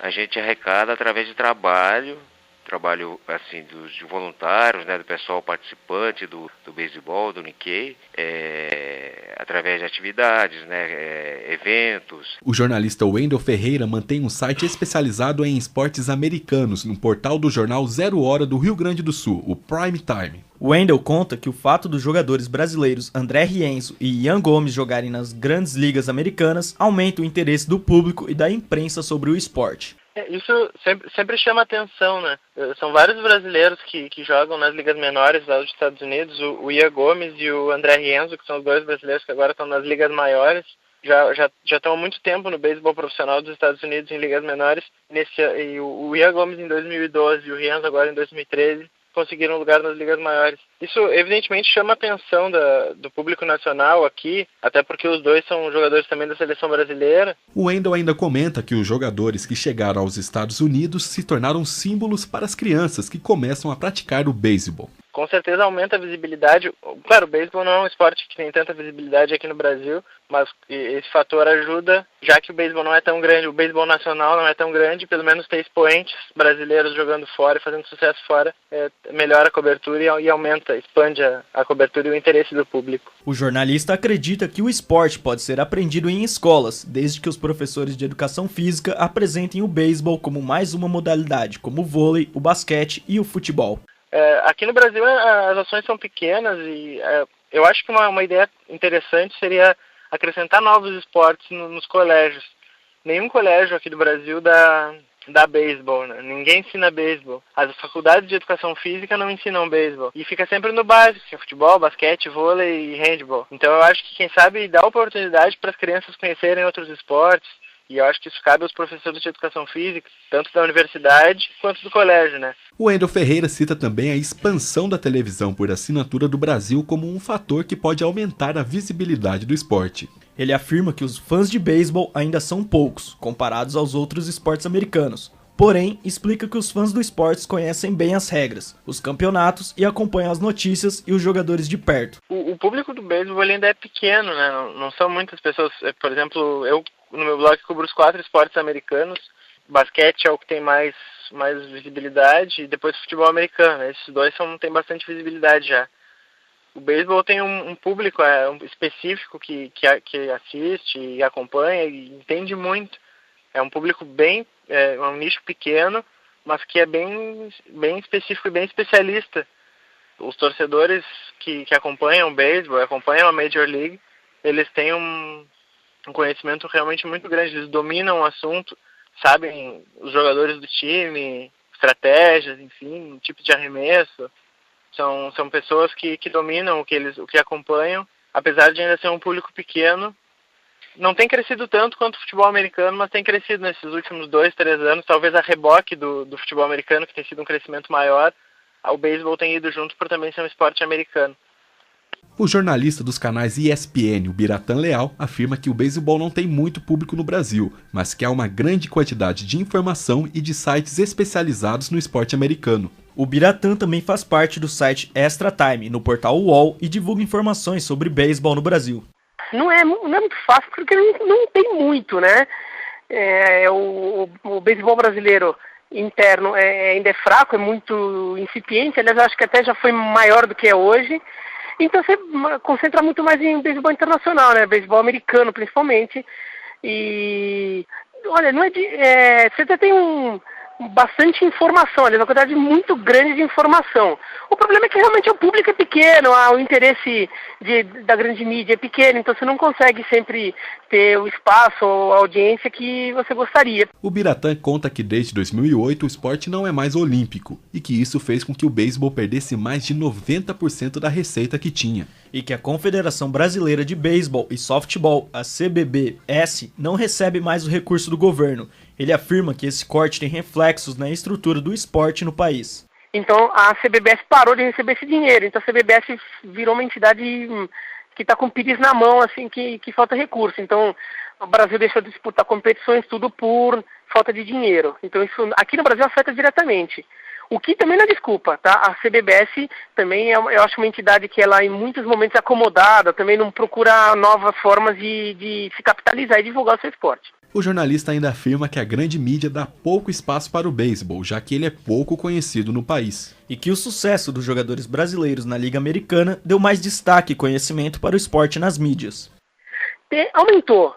a gente arrecada através de trabalho assim de voluntários, né, do pessoal participante do beisebol, do Nikkei, através de atividades, né, eventos. O jornalista Wendel Ferreira mantém um site especializado em esportes americanos no portal do jornal 0 Hora do Rio Grande do Sul, o Prime Time. Wendel conta que o fato dos jogadores brasileiros André Rienzo e Ian Gomes jogarem nas grandes ligas americanas aumenta o interesse do público e da imprensa sobre o esporte. Isso sempre chama atenção, né? São vários brasileiros que jogam nas ligas menores lá dos Estados Unidos, o Ian Gomes e o André Rienzo, que são os 2 brasileiros que agora estão nas ligas maiores, já estão há muito tempo no beisebol profissional dos Estados Unidos em ligas menores, e o Ian Gomes em 2012 e o Rienzo agora em 2013 conseguiram um lugar nas ligas maiores. Isso evidentemente chama a atenção do público nacional aqui, até porque os 2 são jogadores também da seleção brasileira. O Wendel ainda comenta que os jogadores que chegaram aos Estados Unidos se tornaram símbolos para as crianças que começam a praticar o beisebol. Com certeza aumenta a visibilidade. Claro, o beisebol não é um esporte que tem tanta visibilidade aqui no Brasil, mas esse fator ajuda, já que o beisebol não é tão grande, o beisebol nacional não é tão grande, pelo menos ter expoentes brasileiros jogando fora e fazendo sucesso fora, melhora a cobertura e aumenta, expande a cobertura e o interesse do público. O jornalista acredita que o esporte pode ser aprendido em escolas, desde que os professores de educação física apresentem o beisebol como mais uma modalidade, como o vôlei, o basquete e o futebol. Aqui no Brasil as ações são pequenas e Eu acho que uma ideia interessante seria acrescentar novos esportes nos colégios. Nenhum colégio aqui do Brasil dá beisebol, né? Ninguém ensina beisebol. As faculdades de educação física não ensinam beisebol. E fica sempre no básico, que é futebol, basquete, vôlei e handball. Então eu acho que, quem sabe, dá oportunidade para as crianças conhecerem outros esportes. E eu acho que isso cabe aos professores de educação física, tanto da universidade quanto do colégio, né? O Wendel Ferreira cita também a expansão da televisão por assinatura do Brasil como um fator que pode aumentar a visibilidade do esporte. Ele afirma que os fãs de beisebol ainda são poucos, comparados aos outros esportes americanos. Porém, explica que os fãs do esporte conhecem bem as regras, os campeonatos e acompanham as notícias e os jogadores de perto. O público do beisebol ainda é pequeno, né? Não são muitas pessoas. Por exemplo, eu no meu blog cubro os 4 esportes americanos. Basquete é o que tem mais visibilidade, e depois futebol americano. Esses dois têm bastante visibilidade já. O beisebol tem um público específico que assiste e acompanha e entende muito. É um público é um nicho pequeno, mas que é bem específico e bem especialista. Os torcedores que acompanham o beisebol, acompanham a Major League, eles têm um conhecimento realmente muito grande. Eles dominam o assunto, sabem os jogadores do time, estratégias, enfim, tipo de arremesso. São pessoas que dominam o que acompanham, apesar de ainda ser um público pequeno. Não tem crescido tanto quanto o futebol americano, mas tem crescido nesses últimos 2, 3 anos, talvez a reboque do futebol americano, que tem sido um crescimento maior. O beisebol tem ido junto por também ser um esporte americano. O jornalista dos canais ESPN, o Biratã Leal, afirma que o beisebol não tem muito público no Brasil, mas que há uma grande quantidade de informação e de sites especializados no esporte americano. O Biratã também faz parte do site Extra Time, no portal UOL, e divulga informações sobre beisebol no Brasil. Não é muito fácil, porque não tem muito, né? O beisebol brasileiro interno ainda é fraco, é muito incipiente. Aliás, eu acho que até já foi maior do que é hoje. Então você concentra muito mais em beisebol internacional, né? Beisebol americano, principalmente. E olha, você até tem bastante informação, aliás, uma quantidade muito grande de informação. O problema é que realmente o público é pequeno, o interesse da grande mídia é pequeno, então você não consegue sempre ter o espaço ou a audiência que você gostaria. O Biratã conta que desde 2008 o esporte não é mais olímpico e que isso fez com que o beisebol perdesse mais de 90% da receita que tinha. E que a Confederação Brasileira de Beisebol e Softball, a CBBS, não recebe mais o recurso do governo. Ele afirma que esse corte tem reflexos na estrutura do esporte no país. Então a CBBS parou de receber esse dinheiro, então a CBBS virou uma entidade que está com o pires na mão, assim, que falta recurso. Então o Brasil deixou de disputar competições, tudo por falta de dinheiro. Então isso aqui no Brasil afeta diretamente. O que também não é desculpa, tá? A CBBS também eu acho uma entidade que ela em muitos momentos é acomodada, também não procura novas formas de se capitalizar e divulgar o seu esporte. O jornalista ainda afirma que a grande mídia dá pouco espaço para o beisebol, já que ele é pouco conhecido no país. E que o sucesso dos jogadores brasileiros na Liga Americana deu mais destaque e conhecimento para o esporte nas mídias. Aumentou.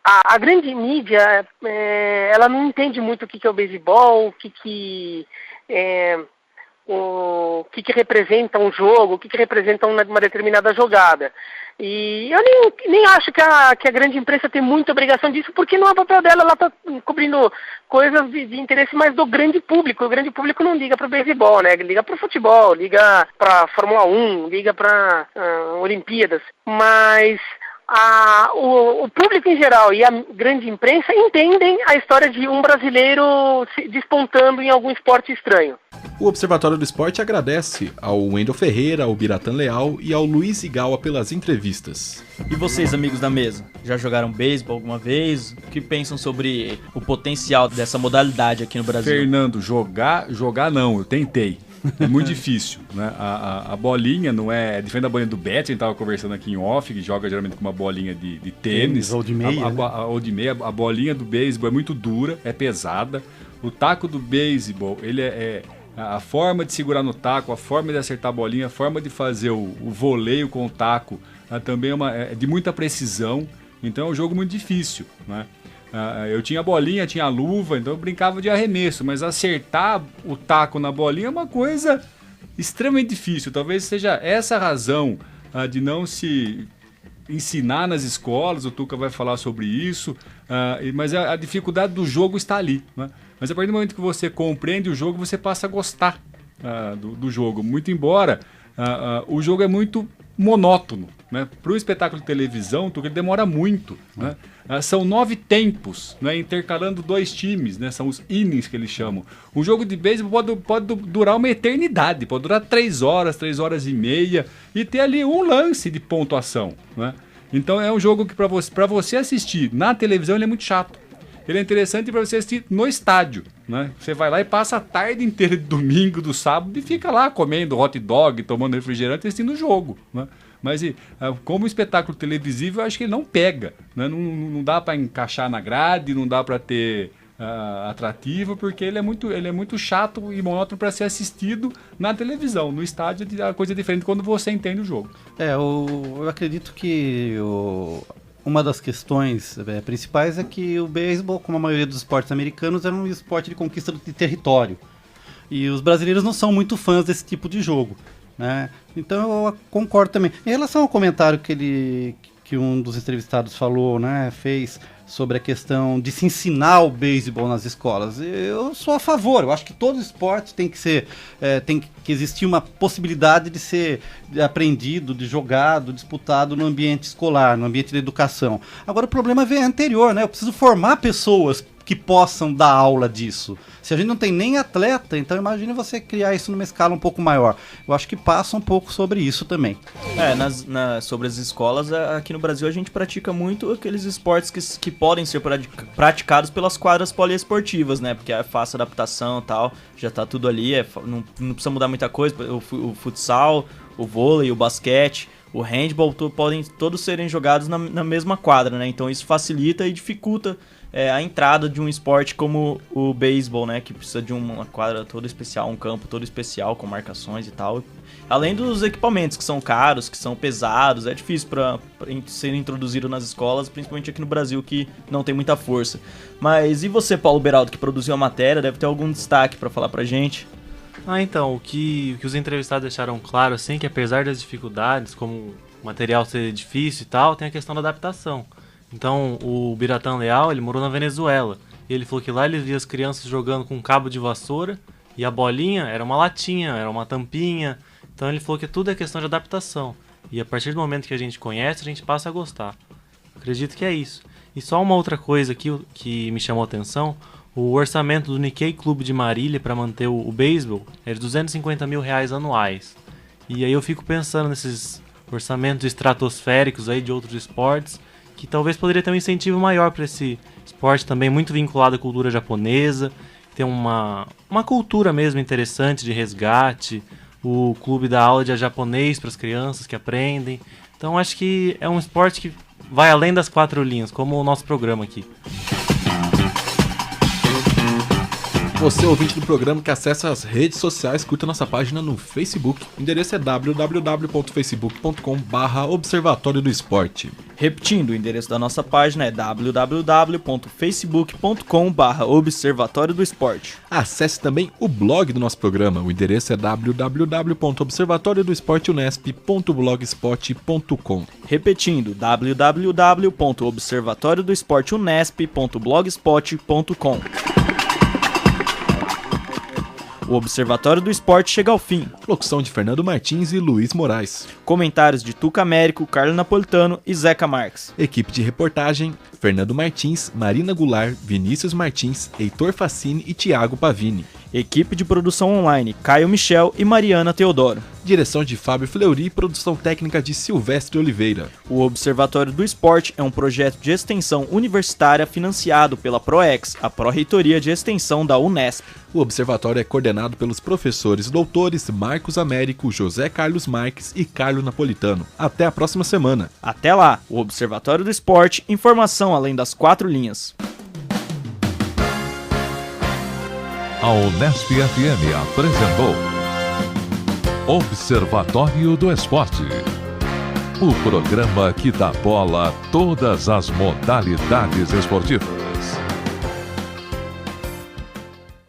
A grande mídia, ela não entende muito o que é o beisebol, o que representa um jogo, o que representa uma determinada jogada. E eu nem acho que a grande imprensa tem muita obrigação disso, porque não é papel dela, ela está cobrindo coisas de interesse mais do grande público. O grande público não liga para o beisebol, né? Liga para o futebol, liga para a Fórmula 1, liga para Olimpíadas. Mas o público em geral e a grande imprensa entendem a história de um brasileiro se despontando em algum esporte estranho. O Observatório do Esporte agradece ao Wendel Ferreira, ao Biratã Leal e ao Luiz Igawa pelas entrevistas. E vocês, amigos da mesa, já jogaram beisebol alguma vez? O que pensam sobre o potencial dessa modalidade aqui no Brasil? Fernando, jogar não, eu tentei. É muito difícil, né? A bolinha não é diferente da bolinha do bet, a gente tava conversando aqui em off, que joga geralmente com uma bolinha de tênis. Ou de meia. Ou de meia. A bolinha do beisebol é muito dura, é pesada. O taco do beisebol, ele a forma de segurar no taco, a forma de acertar a bolinha, a forma de fazer o voleio com o taco, também é de muita precisão. Então é um jogo muito difícil, né? Eu tinha bolinha, tinha luva, então eu brincava de arremesso, mas acertar o taco na bolinha é uma coisa extremamente difícil. Talvez seja essa a razão de não se ensinar nas escolas, o Tuca vai falar sobre isso, mas a dificuldade do jogo está ali, né? Mas a partir do momento que você compreende o jogo, você passa a gostar do jogo. Muito embora o jogo é muito monótono, né? Para o espetáculo de televisão, Tuca, ele demora muito, né? São 9 tempos, né? Intercalando 2 times, né? São os innings que eles chamam. Um jogo de beisebol pode durar uma eternidade, pode durar 3 horas, 3 horas e meia, e ter ali um lance de pontuação, né? Então é um jogo que para você assistir na televisão ele é muito chato. Ele é interessante para você assistir no estádio, né? Você vai lá e passa a tarde inteira de domingo, do sábado, e fica lá comendo hot dog, tomando refrigerante, assistindo o jogo, né? Mas como espetáculo televisivo, eu acho que ele não pega, né? Não dá para encaixar na grade, não dá para ter atrativo, porque ele é muito chato e monótono para ser assistido na televisão. No estádio é coisa diferente quando você entende o jogo. Eu acredito que uma das questões principais é que o beisebol, como a maioria dos esportes americanos, é um esporte de conquista de território. E os brasileiros não são muito fãs desse tipo de jogo, né? Então eu concordo também. Em relação ao comentário que um dos entrevistados falou, né, fez sobre a questão de se ensinar o beisebol nas escolas, eu sou a favor. Eu acho que todo esporte tem que existir uma possibilidade de ser aprendido, de jogado, disputado no ambiente escolar, no ambiente da educação. Agora o problema vem anterior, né? Eu preciso formar pessoas que possam dar aula disso. Se a gente não tem nem atleta, então imagine você criar isso numa escala um pouco maior. Eu acho que passa um pouco sobre isso também. Sobre as escolas, aqui no Brasil a gente pratica muito aqueles esportes que podem ser praticados pelas quadras poliesportivas, né? Porque é fácil adaptação e tal, já tá tudo ali, não precisa mudar muita coisa. O futsal, o vôlei, o basquete, o handball, podem todos serem jogados na mesma quadra, né? Então isso facilita e dificulta a entrada de um esporte como o beisebol, né, que precisa de uma quadra toda especial, um campo todo especial com marcações e tal. Além dos equipamentos que são caros, que são pesados, é difícil para ser introduzido nas escolas, principalmente aqui no Brasil, que não tem muita força. Mas e você, Paulo Beraldo, que produziu a matéria, deve ter algum destaque para falar pra gente? Então, o que os entrevistados deixaram claro, assim, que apesar das dificuldades, como o material ser difícil e tal, tem a questão da adaptação. Então, o Biratã Leal, ele morou na Venezuela. E ele falou que lá ele via as crianças jogando com um cabo de vassoura e a bolinha era uma latinha, era uma tampinha. Então ele falou que tudo é questão de adaptação. E a partir do momento que a gente conhece, a gente passa a gostar. Acredito que é isso. E só uma outra coisa aqui que me chamou a atenção, o orçamento do Nikkei Clube de Marília para manter o beisebol é de R$250 mil anuais. E aí eu fico pensando nesses orçamentos estratosféricos aí de outros esportes, que talvez poderia ter um incentivo maior para esse esporte também, muito vinculado à cultura japonesa, tem uma cultura mesmo interessante de resgate, o clube dá aula de japonês para as crianças que aprendem, então acho que é um esporte que vai além das 4 linhas, como o nosso programa aqui. Você, ouvinte do programa que acessa as redes sociais, curta nossa página no Facebook. O endereço é www.facebook.com/Observatório do Esporte. Repetindo, o endereço da nossa página é www.facebook.com/Observatório do Esporte. Acesse também o blog do nosso programa. O endereço é www.observatoriodoesporteunesp.blogspot.com. Repetindo, www.observatoriodoesporteunesp.blogspot.com. O Observatório do Esporte chega ao fim. Locução de Fernando Martins e Luiz Moraes. Comentários de Tuca Américo, Carlos Napolitano e Zeca Marques. Equipe de reportagem: Fernando Martins, Marina Goulart, Vinícius Martins, Heitor Facini e Thiago Pavini. Equipe de produção online: Caio Michel e Mariana Teodoro. Direção de Fábio Fleury e produção técnica de Silvestre Oliveira. O Observatório do Esporte é um projeto de extensão universitária financiado pela PROEX, a Pró-Reitoria de Extensão da Unesp. O observatório é coordenado pelos professores doutores Marcos Américo, José Carlos Marques e Carlos Napolitano. Até a próxima semana. Até lá, o Observatório do Esporte, informação além das 4 linhas. A Unesp FM apresentou Observatório do Esporte, o programa que dá bola a todas as modalidades esportivas.